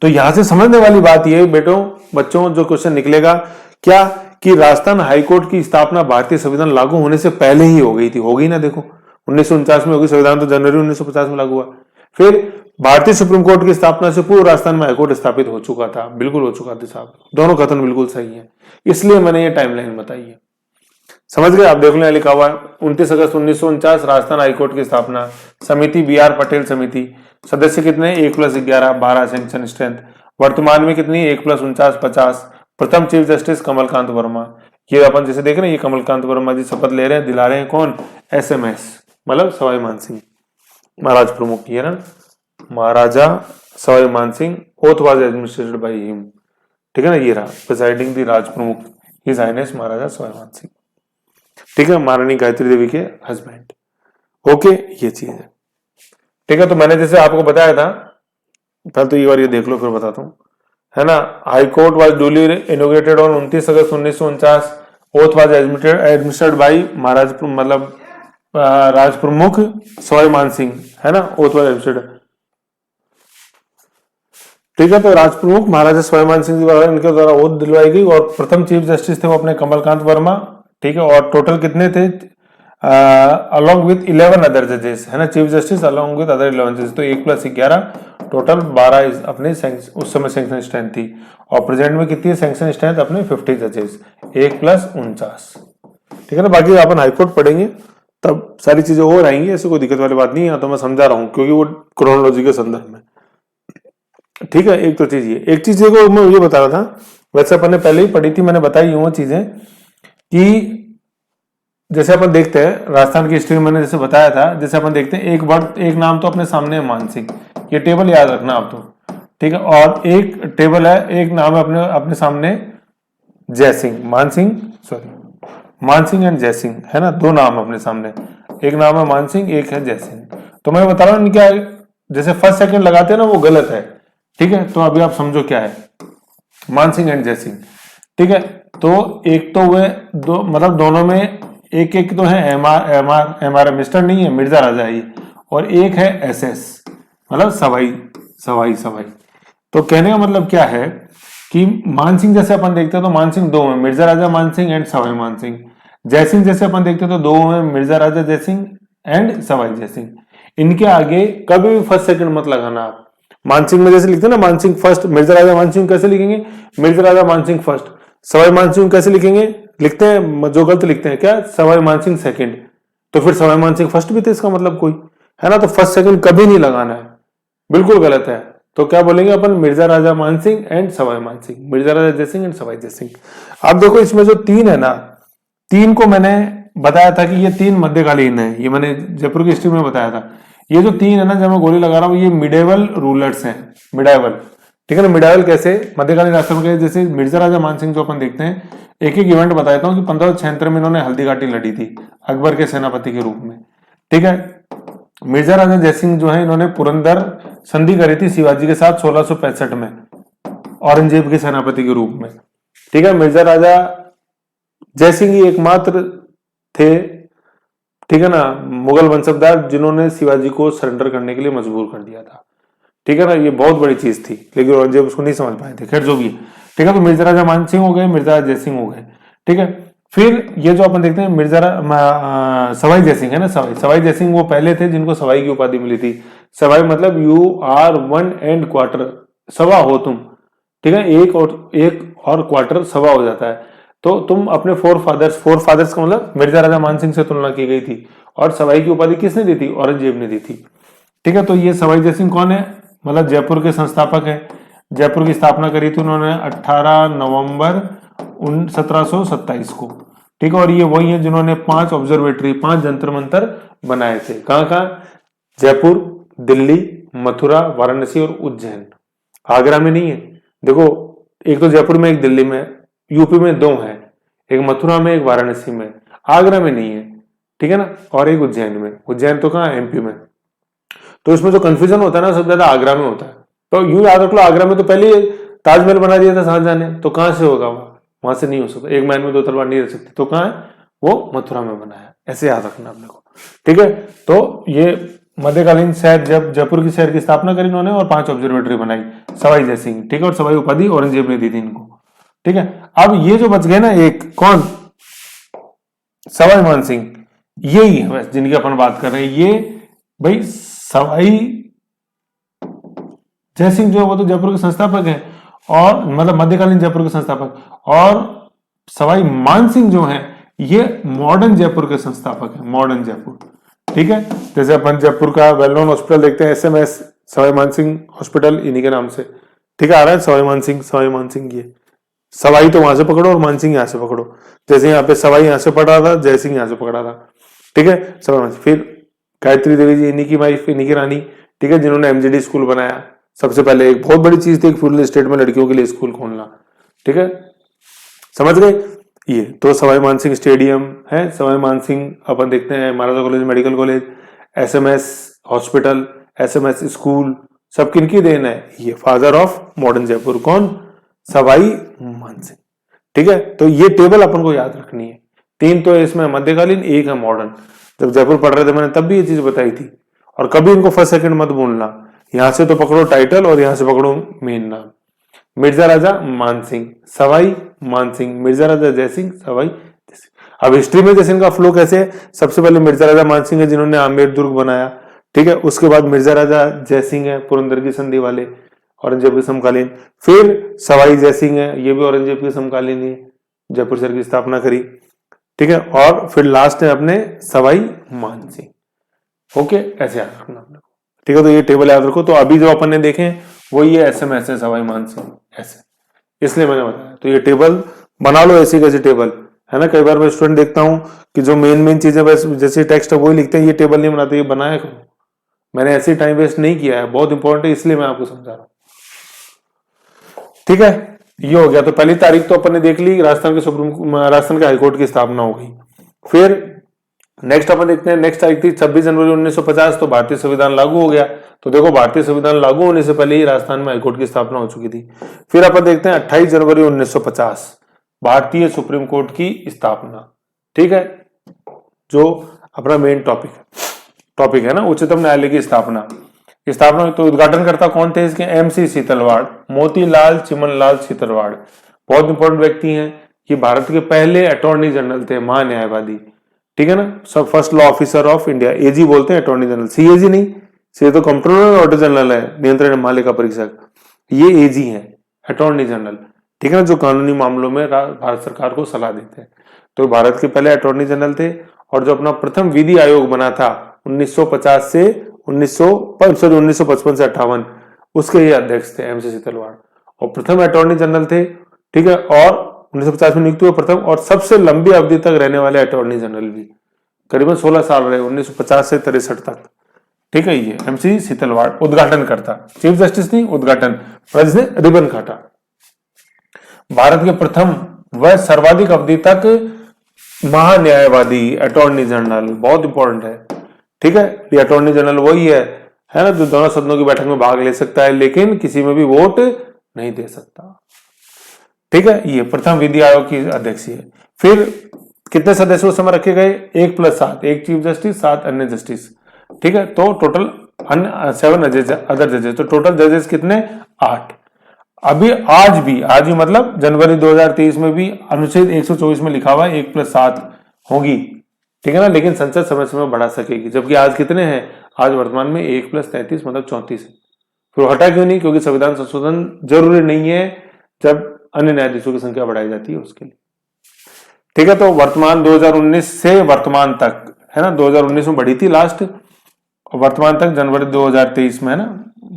तो यहां से समझने वाली बात यह बच्चों जो क्वेश्चन निकलेगा क्या, कि राजस्थान हाईकोर्ट की स्थापना भारतीय संविधान लागू होने से पहले ही हो गई थी, हो गई ना, देखो 1949 में होगी, संविधान तो जनवरी 1950 में लागू हुआ। फिर भारतीय सुप्रीम कोर्ट की स्थापना से पूर्व राजस्थान में हाईकोर्ट स्थापित हो चुका था, बिल्कुल हो चुका था साहब, दोनों कथन बिल्कुल सही है, इसलिए मैंने ये टाइमलाइन बताई है। समझ गए आप, देख लो लिखा हुआ है 29 अगस्त 1949 राजस्थान हाईकोर्ट की स्थापना, समिति BR पटेल समिति, सदस्य कितने 1+11 12 सैंक्शन स्ट्रेंथ, वर्तमान में कितनी 1+49 50, प्रथम चीफ जस्टिस कमलकांत वर्मा। ये अपन जैसे देख रहे हैं, ये कमलकांत वर्मा जी शपथ ले रहे हैं, दिला रहे हैं कौन, SMS मतलब सवाई मानसिंह महाराज प्रमुख, ये ना Maharaja Sawai Mansingh, oath was administrated by him, ठीक है ना, ये रहा presiding the Rajpramukh his highness Maharaja Sawai Mansingh, ठीक है, महारानी गायत्री देवी के हस्बैंड। ओके, ये चीज है, ठीक है। तो मैंने जैसे आपको बताया था, पहले तो ये बार ये देख लो फिर बताता हूँ, है ना। High court was duly inaugurated on 29 August 1949, oath was administered by Maharaj मतलब राज प्रमुख सवाई मानसिंह, है ना, ओथ वाज एडमिनिस्टर्ड, ठीक है। तो राज प्रमुख महाराजा सवाई मानसिंह जी द्वारा इनके द्वारा ओथ दिलवाई गई, और प्रथम चीफ जस्टिस थे वो अपने कमलकांत वर्मा, ठीक है। और टोटल कितने थे, अलॉन्ग विथ 11 अदर जजेस, है ना, chief justice along with other 11 जजेस, तो 1+11 टोटल 12 अपने उस समय सैंक्शन स्ट्रेंथ थी, और प्रेजेंट में कितनी है सैंक्शन स्ट्रेंथ अपने 50 जजेस, 1+49, ठीक है ना। बाकी अपन हाईकोर्ट पढ़ेंगे तब सारी चीजें और आएंगी, ऐसे कोई दिक्कत वाली बात नहीं है, तो मैं समझा रहा हूँ क्योंकि वो क्रोनोलॉजी के संदर्भ में, ठीक है। एक तो चीज ये, एक चीज को मैं ये बता रहा था, वैसे अपन ने पहले ही पढ़ी थी, मैंने बताई वो चीजें कि जैसे अपन देखते हैं राजस्थान की हिस्ट्री में मैंने जैसे बताया था, जैसे अपन देखते हैं एक वर्ड एक नाम तो अपने सामने है मानसिंह, ये टेबल याद रखना आप तो, ठीक है। और एक टेबल है, एक नाम है अपने अपने सामने जयसिंह, मानसिंह एंड जयसिंह, है ना, दो नाम अपने सामने, एक नाम है मानसिंह, एक है जयसिंह। तो मैं बता रहा हूँ क्या है, जैसे फर्स्ट सेकंड लगाते हैं ना वो गलत है, ठीक है। तो अभी आप समझो क्या है मानसिंह एंड जयसिंह, ठीक है। तो एक तो वे दो मतलब दोनों में एक एक तो है एम आर मिस्टर नहीं है, मिर्जा राजा ही, और एक है SS मतलब सवाई। तो कहने का मतलब क्या है कि मानसिंह जैसे अपन देखते हैं तो मानसिंह दो है, मिर्जा राजा मानसिंह एंड सवाई मानसिंह। जयसिंह जैसे अपन देखते हैं तो दो है, मिर्जा राजा जयसिंह एंड सवाई जयसिंह। इनके आगे कभी भी फर्स्ट सेकंड मत लगाना आप। मानसिंह में जैसे लिखते हैं ना मानसिंह फर्स्ट, मिर्जा राजा मानसिंह कैसे लिखेंगे, मिर्जा राजा मानसिंह फर्स्ट, सवाई मानसिंह कैसे लिखेंगे, लिखते हैं जो गलत लिखते हैं क्या, सवाई मानसिंह सेकंड, तो फिर सवाई मानसिंह फर्स्ट भी थे इसका मतलब कोई, है ना। तो फर्स्ट सेकंड कभी नहीं लगाना है, बिल्कुल गलत है। तो क्या बोलेंगे अपन, मिर्जा राजा मानसिंह एंड सवाई मानसिंह, मिर्जा राजा जयसिंह एंड सवाई जयसिंह। अब देखो इसमें जो तीन है ना, तीन को मैंने बताया था कि ये तीन मध्यकालीन है, ये मैंने जयपुर की हिस्ट्री में बताया था। ये जो तीन है ना, जब मैं गोली लगा रहा हूं, ये मिडेवल रूलर्स हैं, मिडाइवल, ठीक है ना। मिडाइवल कैसे, मध्यकालीन राष्ट्र के, जैसे मिर्जा राजा मानसिंह जो अपन देखते हैं, एक एक इवेंट बताता हूँ कि 1576 में इन्होंने हल्दी घाटी लड़ी थी अकबर के सेनापति के रूप में, ठीक है। मिर्जा राजा जयसिंह जो है इन्होंने पुरंदर संधि करी थी शिवाजी के साथ 1665 में औरंगजेब के सेनापति के रूप में, ठीक है। मिर्जा राजा जयसिंह ही एकमात्र थे, ठीक है ना, मुगल वंशजदार जिन्होंने शिवाजी को सरेंडर करने के लिए मजबूर कर दिया था, ठीक है ना। ये बहुत बड़ी चीज थी, लेकिन औरंगजेब उसको नहीं समझ पाए थे, खैर जो भी है, ठीक है। तो मिर्जा राजा मानसिंह हो गए, मिर्जा राजा जयसिंह हो गए, ठीक है। फिर ये जो अपन देखते हैं सवाई जयसिंह है ना, सवाई जयसिंह वो पहले थे जिनको सवाई की उपाधि मिली थी। सवाई मतलब यू आर 1 एंड क्वार्टर, सवा हो तुम, ठीक है, एक और क्वार्टर सवा हो जाता है। तो तुम अपने फोर फादर्स का मतलब मिर्जा राजा मानसिंह से तुलना की गई थी, और सवाई की उपाधि किसने दी थी, औरंगजेब ने दी थी, ठीक है। तो ये सवाई जयसिंह कौन है, मतलब जयपुर के संस्थापक है। जयपुर की स्थापना करी थी उन्होंने 18 नवंबर 1727 को, ठीक है। और ये वही है जिन्होंने 5 ऑब्जर्वेटरी 5 जंतर मंतर बनाए थे, कहाँ, जयपुर, दिल्ली, मथुरा, वाराणसी और उज्जैन। आगरा में नहीं है, देखो एक तो जयपुर में, एक दिल्ली में, यूपी में 2 है, एक मथुरा में, एक वाराणसी में, आगरा में नहीं है, ठीक है ना, और एक उज्जैन में। उज्जैन तो कहाँ है, MP में। तो इसमें जो कंफ्यूजन होता है ना, सबसे ज्यादा आगरा में होता है। तो यूं याद रख लो, आगरा में तो पहले ताजमहल बना दिया था शाहजहां ने, तो कहां से होगा, वहां से नहीं हो सकता, एक मैन में 2 तलवार नहीं रह सकती, तो कहां है, वो मथुरा में बना है, ऐसे याद रखना अपने को, ठीक है। तो ये मध्यकालीन शहर, जब जयपुर की शहर की स्थापना करी इन्होंने और 5 ऑब्जर्वेटरी बनाई, सवाई जयसिंह, ठीक है। और सवाई उपाधि औरंगजेब ने दी थी इनको, ठीक है। अब ये जो बच गए ना, एक कौन, सवाई मानसिंह, यही है बस जिनकी अपन बात कर रहे हैं। ये भाई सवाई जयसिंह जो है वो तो जयपुर के संस्थापक है, और मतलब मध्यकालीन जयपुर के संस्थापक, और सवाई मानसिंह जो है ये मॉडर्न जयपुर के संस्थापक है, मॉडर्न जयपुर। ठीक है, जैसे अपन जयपुर का वेल नोन हॉस्पिटल देखते हैं SMS सवाई मानसिंह हॉस्पिटल, इन्हीं के नाम से। ठीक है, आ रहा है सवाई मानसिंह, सवाई मानसिंह। ये सवाई तो वहां से पकड़ो और मानसिंह यहां से पकड़ो, जैसे यहाँ पे सवाई यहां से पकड़ा था, जयसिंह यहां से पकड़ा था। ठीक है, सवाई मानसिंह। फिर गायत्री देवी जी, इन्हीं की वाइफ, इन्हीं की रानी। ठीक है, जिन्होंने MGD स्कूल बनाया सबसे पहले। एक बहुत बड़ी चीज थी पूरे स्टेट में लड़कियों के लिए स्कूल खोलना। ठीक है, समझ गए। ये तो सवाई मानसिंह स्टेडियम है, सवाई मानसिंह अपन देखते हैं Maharaja college, medical college, SMS hospital, SMS school, सब किनकी देन है? ये फादर ऑफ मॉडर्न जयपुर कौन? सवाई मानसिंह। ठीक है, तो ये टेबल अपन को याद रखनी है। 3 तो इसमें मध्यकालीन, 1 है मॉडर्न। जब जयपुर पढ़ रहे थे मैंने तब भी ये चीज बताई थी। और कभी इनको फर्स्ट सेकंड मत बोलना, यहां से तो पकड़ो टाइटल और यहां से पकड़ो मेन नाम। मिर्जा राजा मानसिंह, सवाई मानसिंह, मिर्जा राजा जयसिंह, सवाई जयसिंह। अब हिस्ट्री में जैसे इनका फ्लो कैसे है, सबसे पहले मिर्जा राजा मानसिंह है जिन्होंने आमेर दुर्ग बनाया। ठीक है, उसके बाद मिर्जा राजा जयसिंह है पुरंदर की संधि वाले, औरंगजेब के समकालीन। फिर सवाई जयसिंह है, ये भी औरंगजेब के समकालीन ही, जयपुर शहर की स्थापना करी। ठीक है, और फिर लास्ट है अपने सवाई मानसिंह। ओके, ऐसे याद रखना अपने को। ठीक है, तो ये टेबल याद रखो। तो अभी जो अपन ने देखे वो ये SMS है, सवाई मानसिंह ऐसे, इसलिए मैंने बताया। तो ये टेबल बना लो, ऐसी कैसी टेबल है ना। कई बार मैं स्टूडेंट देखता हूं कि जो मेन चीजें बस जैसे टेक्स्ट है वही लिखते हैं, ये टेबल नहीं बनाते, ये बनाया करो। मैंने ऐसे टाइम वेस्ट नहीं किया है, बहुत इंपॉर्टेंट है, इसलिए मैं आपको समझा रहा हूं। ठीक है, ये हो गया। तो पहली तारीख तो अपन ने देख ली, राजस्थान के हाईकोर्ट की स्थापना हो गई। फिर नेक्स्ट अपन देखते हैं, नेक्स्ट तारीख थी 26 जनवरी 1950, तो भारतीय संविधान लागू हो गया। तो देखो, भारतीय संविधान लागू होने से पहले ही राजस्थान में हाईकोर्ट की स्थापना हो चुकी थी। फिर अपन देखते हैं 28 जनवरी 1950, भारतीय सुप्रीम कोर्ट की स्थापना। ठीक है, जो अपना मेन टॉपिक है ना, उच्चतम न्यायालय की स्थापना। तो उद्घाटन करता कौन थे इसके? MC सीतलवाड़, मोतीलाल चिमनलाल सीतलवाड़। बहुत इंपॉर्टेंट व्यक्ति हैं, ये भारत के पहले अटॉर्नी जनरल थे, महान्यायवादी। ठीक है ना, सब first law officer of India, AG बोलते हैं अटॉर्नी जनरल, CAG नहीं, सी तो कंट्रोलर ऑडिटर जनरल है, नियंत्रण महालेखा परीक्षक। ये AG है, अटॉर्नी जनरल। ठीक है ना, जो कानूनी मामलों में भारत सरकार को सलाह देते हैं। तो भारत के पहले अटॉर्नी जनरल थे। और जो अपना प्रथम विधि आयोग बना था 1950 से 1955 से 58, उसके ये अध्यक्ष थे MC सीतलवाड़, और प्रथम अटॉर्नी जनरल थे। ठीक है, और 1950 में नियुक्त हुए प्रथम और सबसे लंबी अवधि तक रहने वाले अटॉर्नी जनरल भी, करीबन 16 साल रहे, 1950 से 63 तक। ठीक है, ये MC सीतलवाड़ उद्घाटन करता, चीफ जस्टिस नहीं, उद्घाटन, जिसने रिबन काटा। भारत के प्रथम व सर्वाधिक अवधि तक महान्यायवादी अटॉर्नी जनरल, बहुत इंपॉर्टेंट है। ठीक है, ये अटॉर्नी जनरल वही है ना, जो दोनों सदनों की बैठक में भाग ले सकता है लेकिन किसी में भी वोट नहीं दे सकता। ठीक है, ये प्रथम विधि आयोग की अध्यक्ष है। फिर कितने सदस्य उस समय रखे गए? 1+7, एक चीफ जस्टिस, 7 अन्य जस्टिस। ठीक है, तो टोटल 7 अदर जजेस, तो टोटल जजेस कितने? 8। अभी आज भी मतलब जनवरी 2023 में भी अनुच्छेद 124 में लिखा हुआ है 1+7 होगी। ठीक है ना, लेकिन संसद समय समय बढ़ा सकेगी। जबकि आज कितने हैं? आज वर्तमान में 1+33 मतलब 34 है। फिर हटा क्यों नहीं? क्योंकि संविधान संशोधन जरूरी नहीं है, जब अन्य न्यायाधीशों की संख्या बढ़ाई जाती है उसके लिए। ठीक है, तो वर्तमान 2019 से वर्तमान तक है ना, 2019 में बढ़ी थी लास्ट, और वर्तमान तक जनवरी 2023 में है ना,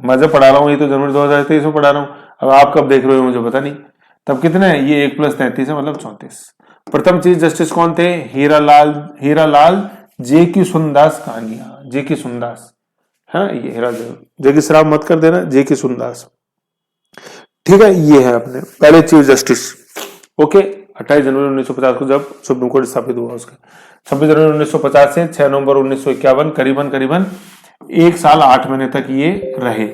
मैं जब पढ़ा रहा हूँ ये तो जनवरी 2023 में पढ़ा रहा हूँ। अब आप कब देख रहे हो मुझे पता नहीं। तब कितने हैं? ये 1+33 है मतलब 34। प्रथम चीफ जस्टिस कौन थे? हीरालाल J.Q. सुंदास कानिया, J.Q. सुंदास है ना, ये J.Q. श्राप मत कर देना, J.Q. सुंदास। ठीक है, ये है अपने पहले चीफ जस्टिस। ओके, 28 जनवरी 1950 को जब सुप्रीम कोर्ट स्थापित हुआ उसका। 26 जनवरी 1950 से 6 नवंबर 1951 करीबन 1 साल 8 महीने तक ये रहे,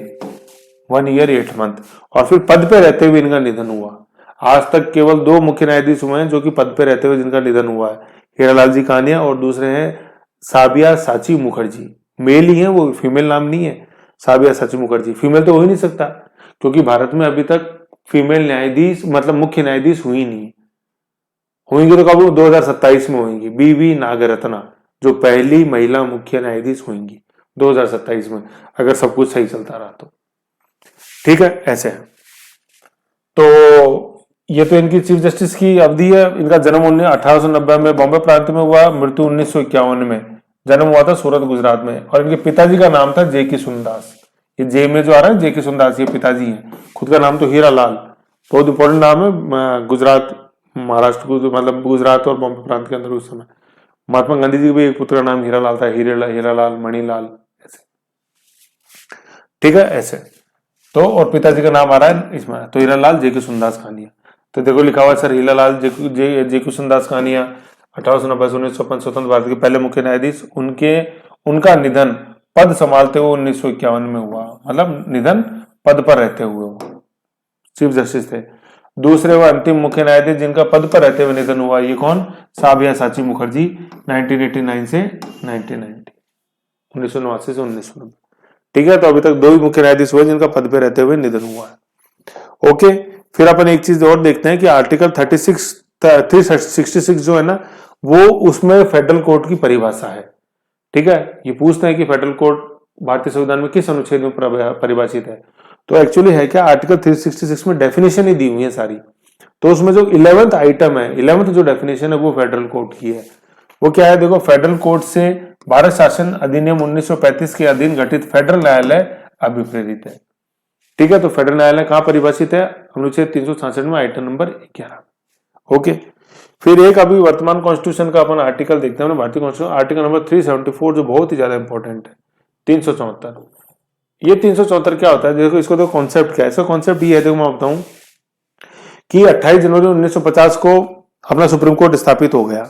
1 ईयर 8 मंथ। और फिर पद पे रहते हुए इनका निधन हुआ। आज तक केवल 2 मुख्य न्यायाधीश हुए हैं जो कि पद पे रहते हुए जिनका निधन हुआ है, हीरालाल जी कानिया और दूसरे हैं साबिया साची मुखर्जी। मेल ही है वो, फीमेल नाम नहीं है। साबिया साची मुखर्जी फीमेल तो हो ही नहीं सकता, क्योंकि भारत में अभी तक फीमेल न्यायाधीश मतलब मुख्य न्यायाधीश हुई नहीं। होंगी तो कब? 2027 में होंगी। BV नागरत्ना जो पहली महिला मुख्य न्यायाधीश होंगी 2027 में, अगर सब कुछ सही चलता रहा तो। ठीक है, ऐसे है। तो ये तो इनकी चीफ जस्टिस की अवधि है। इनका जन्म 1890 में बॉम्बे प्रांत में हुआ, मृत्यु 1951 में। जन्म हुआ था सूरत गुजरात में। और इनके पिताजी का नाम था जे किशुनदास। ये जे में जो आ रहा है जे किशुनदास, ये पिताजी हैं। खुद का नाम तो हीरालाल, बहुत इंपॉर्टेंट नाम है गुजरात महाराष्ट्र को, मतलब गुजरात और बॉम्बे प्रांत के अंदर उस समय। महात्मा गांधी जी के भी एक पुत्र का नाम हीरालाल था, हीरालाल मणिलाल ऐसे, ठीक है ऐसे। तो और पिताजी का नाम आ रहा है इसमें, तो हीरालाल जे किशुनदास कानिया। तो देखो लिखा हुआ सर हीरालाल जे किशुनदास कानिया 1890 से 1955 स्वतंत्र भारत के पहले मुख्य न्यायाधीश। उनका निधन पद संभालते हुए 1951 में हुआ, मतलब निधन पद पर रहते हुए हुआ, चीफ जस्टिस थे। दूसरे व अंतिम मुख्य न्यायाधीश जिनका पद पर रहते हुए निधन हुआ, ये कौन? साबियासाची मुखर्जी, 1989 से 1990, 1989 से 1990। ठीक है, तो अभी तक दो ही मुख्य न्यायाधीश हुए जिनका पद पे रहते हुए निधन हुआ है। ओके, फिर अपन एक चीज और देखते हैं कि आर्टिकल 366 जो है ना, वो उसमें फेडरल कोर्ट की परिभाषा है। ठीक है, ये पूछते हैं कि फेडरल कोर्ट भारतीय संविधान में किस अनुच्छेद में परिभाषित है। तो एक्चुअली है क्या, आर्टिकल 366 में डेफिनेशन ही दी हुई है सारी। तो उसमें जो 11th आइटम है, 11th जो डेफिनेशन है वो फेडरल कोर्ट की है। वो क्या है, देखो, फेडरल कोर्ट से भारत शासन अधिनियम 1935 के अधीन गठित फेडरल न्यायालय अभिप्रेरित है। ठीक है, तो फेडरल न्यायालय कहां परिभाषित है? अनुच्छेद 366 में आइटम नंबर 11। ओके, फिर एक अभी वर्तमान कॉन्स्टिट्यूशन का अपन आर्टिकल देखते हैं, भारतीय कॉन्स्टिट्यूशन आर्टिकल नंबर 374 जो बहुत ही ज्यादा इंपॉर्टेंट है, 374। ये 374 क्या होता है? देखो इसको, तो कॉन्सेप्ट क्या है? इसका कॉन्सेप्ट ये है, देखो मैं बताऊं कि 28 जनवरी 1950 को अपना सुप्रीम कोर्ट स्थापित हो गया।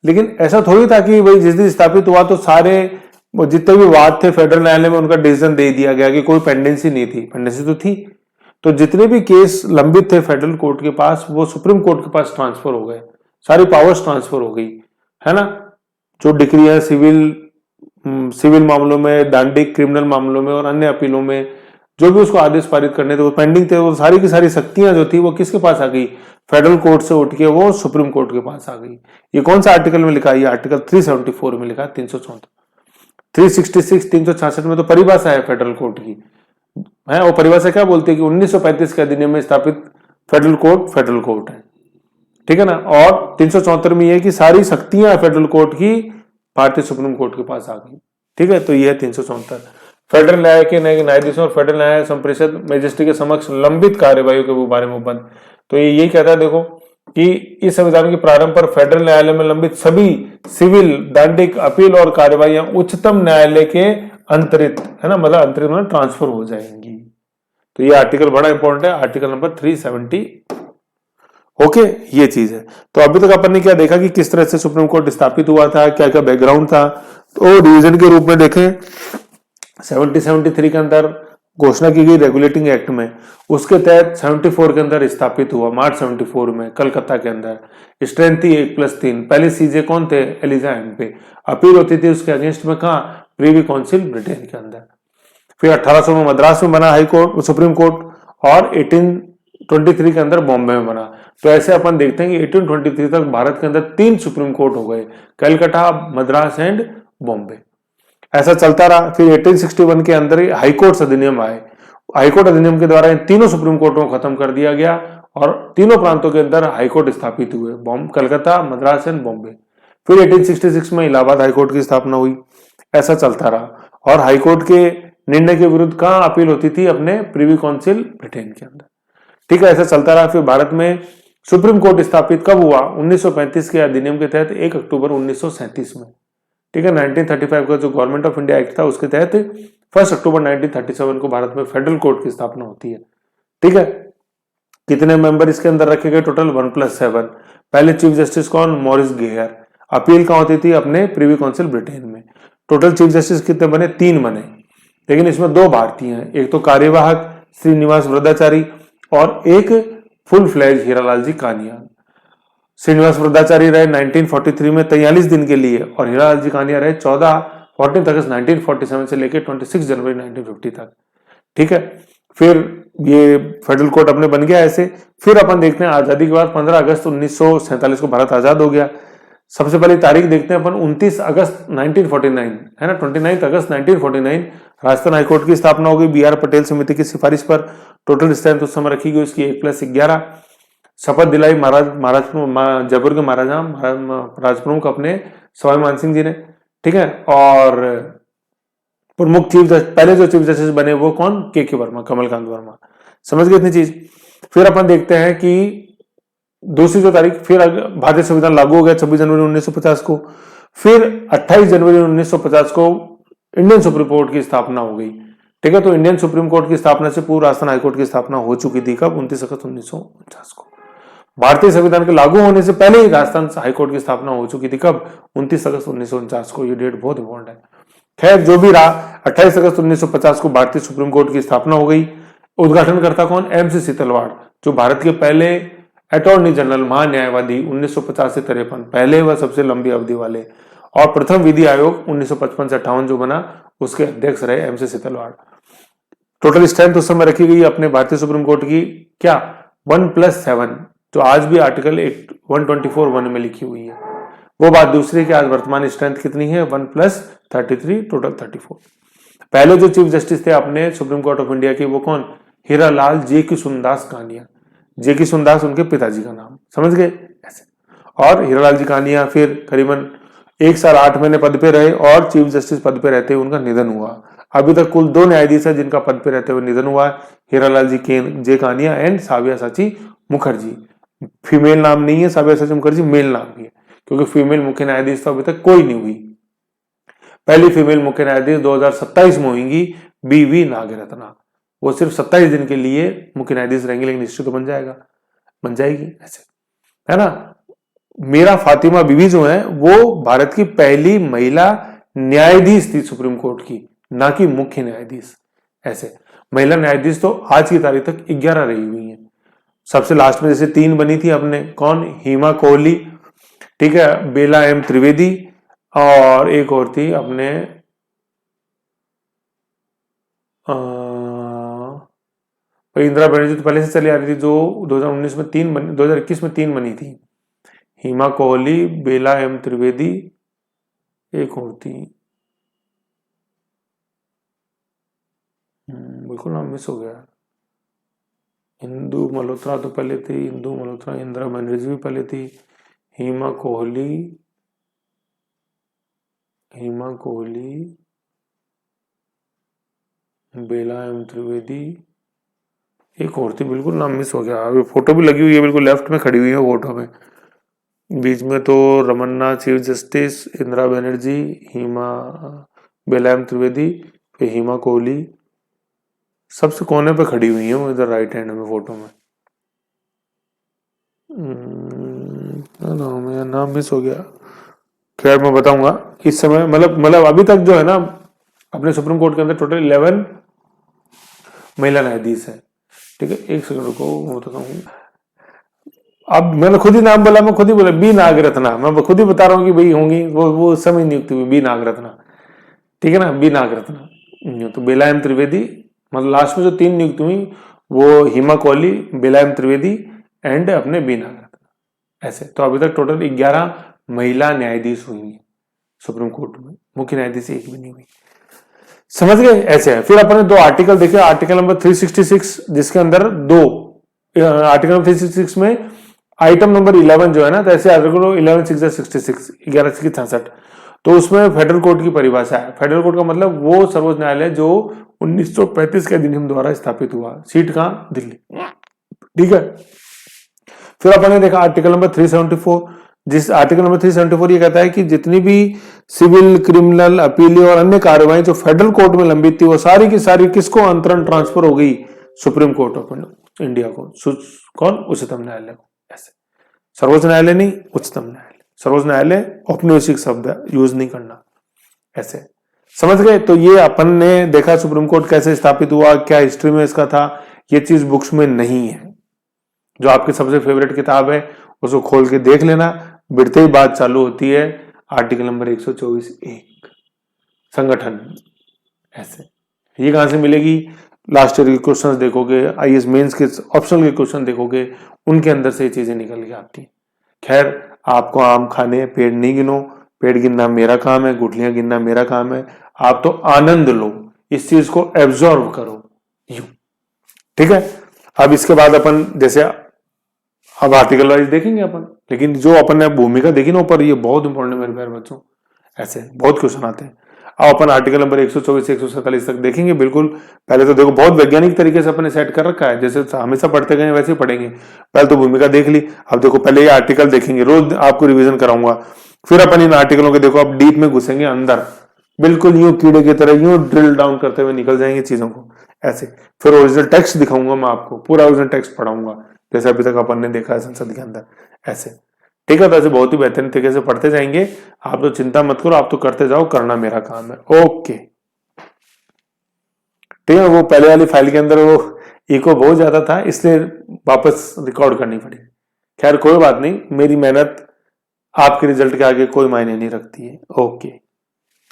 लेकिन ऐसा थोड़ी था कि भाई जिस दिन स्थापित हुआ तो सारे जितने भी वाद थे फेडरल न्यायालय में उनका डिसीजन दे दिया गया, कि कोई पेंडेंसी नहीं थी। पेंडेंसी तो थी, तो जितने भी केस लंबित थे फेडरल कोर्ट के पास, वो सुप्रीम कोर्ट के पास ट्रांसफर हो गए, सारी पावर्स ट्रांसफर हो गई, है ना। जो डिक्री है सिविल मामलों में, दांडिक क्रिमिनल मामलों में और अन्य अपीलों में जो भी उसको आदेश पारित करने थे, वो पेंडिंग थे, वो सारी की सारी शक्तियां जो थी वो किसके पास आ गई? फेडरल कोर्ट से उठ के वो सुप्रीम कोर्ट के पास आ गई। ये कौन सा आर्टिकल में लिखा है? ये आर्टिकल 374 में लिखा है। 366 में तो परिभाषा है फेडरल कोर्ट की, है। वो परिभाषा क्या बोलती है कि 1935 के अधिनियम में स्थापित फेडरल कोर्ट है। ठीक है ना। और 374 में यह कि सारी शक्तियां फेडरल कोर्ट की भारतीय सुप्रीम कोर्ट के पास आ गई। ठीक है, तो यह है 374। फेडरल न्यायालय के न्यायाधीशों और फेडरल न्याय संप्रेषद मजिस्ट्रेट के समक्ष लंबित कार्यवाहियों के बारे में बंद। तो ये यही कहता है, देखो, कि इस संविधान के प्रारंभ पर फेडरल न्यायालय में लंबित सभी सिविल, दांडिक, अपील और कार्यवाहियां उच्चतम न्यायालय के अंतरित, है ना, मतलब अंतरित में ट्रांसफर हो जाएंगी। तो ये आर्टिकल बड़ा इंपॉर्टेंट है, आर्टिकल नंबर 370। ओके, ये चीज है। तो अभी तक अपन ने क्या देखा कि किस तरह से सुप्रीम कोर्ट स्थापित हुआ था, क्या क्या बैकग्राउंड था। तो डिवीजन के रूप में देखें, 73 के अंदर घोषणा की गई रेगुलेटिंग एक्ट में, उसके तहत 74 के अंदर स्थापित हुआ, मार्च 74 में कलकत्ता के अंदर। स्ट्रेंथ थी 1+3। पहले सीजे कौन थे? एलिजा एम्पे। अपील होती थी उसके अगेंस्ट में कहा? प्रीवी काउंसिल ब्रिटेन के अंदर। फिर 1800 में मद्रास में बना हाई कोर्ट, सुप्रीम कोर्ट, और 1823 के अंदर बॉम्बे में बना। तो ऐसे अपन देखते हैं कि 1823 तक भारत के अंदर 3 सुप्रीम कोर्ट हो गए, कलकत्ता, मद्रास एंड बॉम्बे। ऐसा चलता रहा। फिर 1861 के अंदर हाईकोर्ट अधिनियम आए। हाईकोर्ट अधिनियम के द्वारा इन तीनों सुप्रीम कोर्टों को खत्म कर दिया गया और तीनों प्रांतों के अंदर हाईकोर्ट स्थापित हुए, कलकत्ता, मद्रास एंड बॉम्बे। फिर 1866 में इलाहाबाद हाईकोर्ट की स्थापना हुई। ऐसा चलता रहा। और हाईकोर्ट के निर्णय के विरुद्ध कहां अपील होती थी? अपने प्रीवी काउंसिल ब्रिटेन के अंदर। ठीक है, ऐसा चलता रहा। फिर भारत में सुप्रीम कोर्ट स्थापित कब हुआ? 1935 के अधिनियम के तहत 1 अक्टूबर 1937 में। ठीक है, 1935 का जो गवर्नमेंट ऑफ इंडिया एक्ट था उसके तहत 1 अक्टूबर 1937 को भारत में फेडरल कोर्ट की स्थापना होती है। ठीक है, कितने मेंबर इसके अंदर रखे गए? टोटल 1+7। पहले चीफ जस्टिस कौन? Morris gear. अपील कहां होती थी? अपने प्रीवी काउंसिल ब्रिटेन में। टोटल चीफ जस्टिस कितने बने? 3 बने, लेकिन इसमें 2 भारतीय हैं। एक तो कार्यवाहक श्रीनिवास वृद्धाचारी और एक फुल फ्लैज हीरालाल जी कानिया। श्रीनिवास वृद्धाचारी रहे 1943 में 43 दिन के लिए और हीरालाल जी कानिया रहे 14 अगस्त 1947 से लेकर 26 जनवरी 1950 तक। ठीक है, फिर ये फेडरल कोर्ट अपने बन गया ऐसे। फिर अपन देखते हैं आजादी के बाद 15 अगस्त 1947 को भारत आजाद हो गया। सबसे पहले तारीख देखते हैं अपन 29 अगस्त 1949 है ना, 29 अगस्त 1949 राजस्थान हाईकोर्ट की स्थापना हो गई बी आर पटेल समिति की सिफारिश पर। टोटल स्ट्रेंथ उस समय रखी गई उसकी 1+11। शपथ दिलाई जयपुर के महाराजा राजप्रमुख अपने सवाई मानसिंह जी ने, ठीक है। और प्रमुख पहले जो चीफ जस्टिस बने वो कौन, के वर्मा, कमलकांत वर्मा। समझ गए इतनी चीज। फिर अपन देखते हैं कि दूसरी जो तारीख, फिर भारतीय संविधान लागू हो गया 26 जनवरी 1950 को। फिर 28 जनवरी 1950 को इंडियन सुप्रीम कोर्ट की स्थापना हो गई, ठीक है। तो इंडियन सुप्रीम कोर्ट की स्थापना से पूर्व राजस्थान हाईकोर्ट की स्थापना हो चुकी थी कब, 29 अगस्त 1949 को। भारतीय संविधान के लागू होने से पहले ही राजस्थान हाईकोर्ट की स्थापना हो चुकी थी कब, 29 अगस्त 1949 को। ये डेट बहुत इंपॉर्टेंट है। खैर जो भी रहा, 28 अगस्त 1950 को भारतीय सुप्रीम कोर्ट की स्थापना हो गई। उद्घाटन करता कौन, MC सीतलवाड़, जो भारत के पहले अटॉर्नी जनरल, महान्यायवादी 1950 से 53, पहले व सबसे लंबी अवधि वाले। और प्रथम विधि आयोग 1955 से 58 जो बना, उसके अध्यक्ष रहे MC सीतलवाड़। टोटल स्ट्रेंथ उस समय रखी गई अपने भारतीय सुप्रीम कोर्ट की क्या, 1+7, जो आज भी आर्टिकल 124(1) में लिखी हुई है। वो बात दूसरी कि आज वर्तमान स्ट्रेंथ कितनी है, 1+33, टोटल 34। पहले जो चीफ जस्टिस थे अपने सुप्रीम कोर्ट ऑफ इंडिया के, वो कौन, हीरालाल जे किशुनदास कानिया। जे किशुनदास उनके पिताजी का नाम, समझ गए ऐसे। और हीरालाल जी कानिया फिर करीबन 1 साल 8 महीने पद पे रहे और चीफ जस्टिस पद पे रहते हुए उनका निधन हुआ। अभी तक कुल 2 न्यायाधीश है जिनका पद पे रहते हुए निधन हुआ है, हीरालाल जी जे कानिया एंड साबियासाची मुखर्जी। फीमेल नाम नहीं है, साबियासाची मुखर्जी मेल नाम भी है, क्योंकि फीमेल मुख्य न्यायाधीश तो अभी तक कोई नहीं हुई। पहली फीमेल मुख्य न्यायाधीश 2027 में होंगी, BV नागरत्ना। वो सिर्फ 27 दिन के लिए मुख्य न्यायाधीश रहेंगे, लेकिन निश्चित तो बन जाएगी ऐसे, है ना। मीरा फातिमा बीवी जो है वो भारत की पहली महिला न्यायाधीश थी सुप्रीम कोर्ट की, ना कि मुख्य न्यायाधीश ऐसे। महिला न्यायाधीश तो आज की तारीख तक 11 रही हुई है। सबसे लास्ट में जैसे 3 बनी थी अपने, कौन, हिमा कोहली, ठीक है, बेला M त्रिवेदी, और एक और थी अपने इंदिरा बनर्जी तो पहले से चली आ रही थी, जो 2019 में 3 बनी, 2021 में 3 बनी थी, हिमा कोहली, बेला M त्रिवेदी, एक और थी, बिल्कुल नाम मिस हो गया। इंदु मल्होत्रा तो पहले थी, इंदिरा बनर्जी भी पहले थी, हिमा कोहली, बेला M त्रिवेदी, एक और थी, बिल्कुल नाम मिस हो गया। अभी फोटो भी लगी हुई है, बिल्कुल लेफ्ट में खड़ी हुई है फोटो में। बीच में तो रमन्ना चीफ जस्टिस, इंदिरा बनर्जी, बेला M त्रिवेदी, फिर हिमा कोहली, सबसे कोने पे खड़ी हुई है वो इधर राइट हैंड में फोटो में। नाम मिस हो गया, खैर मैं बताऊंगा इस समय। मतलब अभी तक जो है ना अपने सुप्रीम कोर्ट के अंदर टोटल 11 महिला न्यायाधीश है, ठीक है। एक सेकंड को मैं बताता हूँ। अब मैंने खुद ही नाम बोला, मैं खुद ही बोला बी नागरत्ना, मैं खुद ही बता रहा हूँ कि भाई होंगी वो उस समय नियुक्त हुई बी नागरत्ना, ठीक है ना, बी नागरत्ना। तो बेला M त्रिवेदी, मतलब लास्ट में जो 3 नियुक्त हुई वो हिमा कोहली, बेला M त्रिवेदी एंड अपने बी नागरत्ना ऐसे। तो अभी तक टोटल 11 महिला न्यायाधीश हुई है सुप्रीम कोर्ट में, मुख्य न्यायाधीश एक भी नहीं हुई, समझ गए ऐसे है। फिर अपन ने 2 आर्टिकल देखे, आर्टिकल नंबर 366 जिसके अंदर आर्टिकल नंबर 366 में आइटम नंबर 11 जो है ना, तो ऐसे आर्टिकल 11 6 66 11 66, तो उसमें फेडरल कोर्ट की परिभाषा है। फेडरल कोर्ट का मतलब वो सर्वोच्च न्यायालय जो 1935 के अधिनियम द्वारा स्थापित हुआ, सीट कहां, दिल्ली, ठीक है। फिर अपन ने देखा आर्टिकल नंबर 374, जिस आर्टिकल नंबर 374 ये कहता है कि जितनी भी सिविल, क्रिमिनल, अपीली और अन्य कार्रवाई जो फेडरल कोर्ट में लंबित थी वो सारी की सारी किसको अंतरण ट्रांसफर हो गई, सुप्रीम कोर्ट ऑफ इंडिया को। कौन, उच्चतम न्यायालय को ऐसे। सर्वोच्च न्यायालय नहीं, उच्चतम न्यायालय। सर्वोच्च न्यायालय औपनिवेशिक शब्द यूज नहीं करना ऐसे, समझ गए। तो ये अपन ने देखा सुप्रीम कोर्ट कैसे स्थापित हुआ, क्या हिस्ट्री में इसका था, ये चीज बुक्स में नहीं है। जो आपकी सबसे फेवरेट किताब है उसको खोल के देख लेना, बिड़ते ही बात चालू होती है आर्टिकल नंबर 124(1) संगठन ऐसे। ये कहां से मिलेगी, लास्ट ईयर के क्वेश्चंस देखोगे, IAS मेंस के ऑप्शनल के क्वेश्चन देखोगे, उनके अंदर से ये चीजें निकल के आती हैं। खैर आपको आम खाने हैं, पेड़ नहीं गिनो, पेड़ गिनना मेरा काम है, गुठलियां गिनना मेरा काम है। आप तो आनंद लो, इस चीज को एब्जॉर्व करो यूं। ठीक है। अब इसके बाद अपन जैसे अब आर्टिकल वाइज देखेंगे अपन, लेकिन जो अपन ने भूमिका देखी ना ऊपर, ये बहुत इंपॉर्टेंट है मेरे प्यारे बच्चों। ऐसे बहुत क्वेश्चन आते हैं। अब अपन आर्टिकल नंबर 124 से 147 तक देखेंगे। बिल्कुल पहले तो देखो बहुत वैज्ञानिक तरीके से अपने सेट कर रखा है, जैसे हमेशा पढ़ते गए वैसे ही पढ़ेंगे। पहले तो भूमिका देख ली, अब देखो पहले ये आर्टिकल देखेंगे, रोज आपको रिवीजन कराऊंगा। फिर अपन इन आर्टिकलों के देखो अब डीप में घुसेंगे अंदर, बिल्कुल यूं कीड़े की तरह यूं ड्रिल डाउन करते हुए निकल जाएंगे चीजों को ऐसे। फिर ओरिजिनल टेक्स्ट दिखाऊंगा मैं आपको, पूरा ओरिजिनल टेक्स्ट पढ़ाऊंगा जैसे अभी तक अपन ने देखा है संसद के अंदर ऐसे। ठीक है, तो ऐसे बहुत ही बेहतरीन तरीके से पढ़ते जाएंगे। आप तो चिंता मत करो, आप तो करते जाओ, करना मेरा काम है। ओके ठीक है। वो पहले वाली फाइल के अंदर वो इको बहुत ज्यादा था, इसलिए वापस रिकॉर्ड करनी पड़ी। खैर कोई बात नहीं, मेरी मेहनत आपके रिजल्ट के आगे कोई मायने नहीं रखती है। ओके।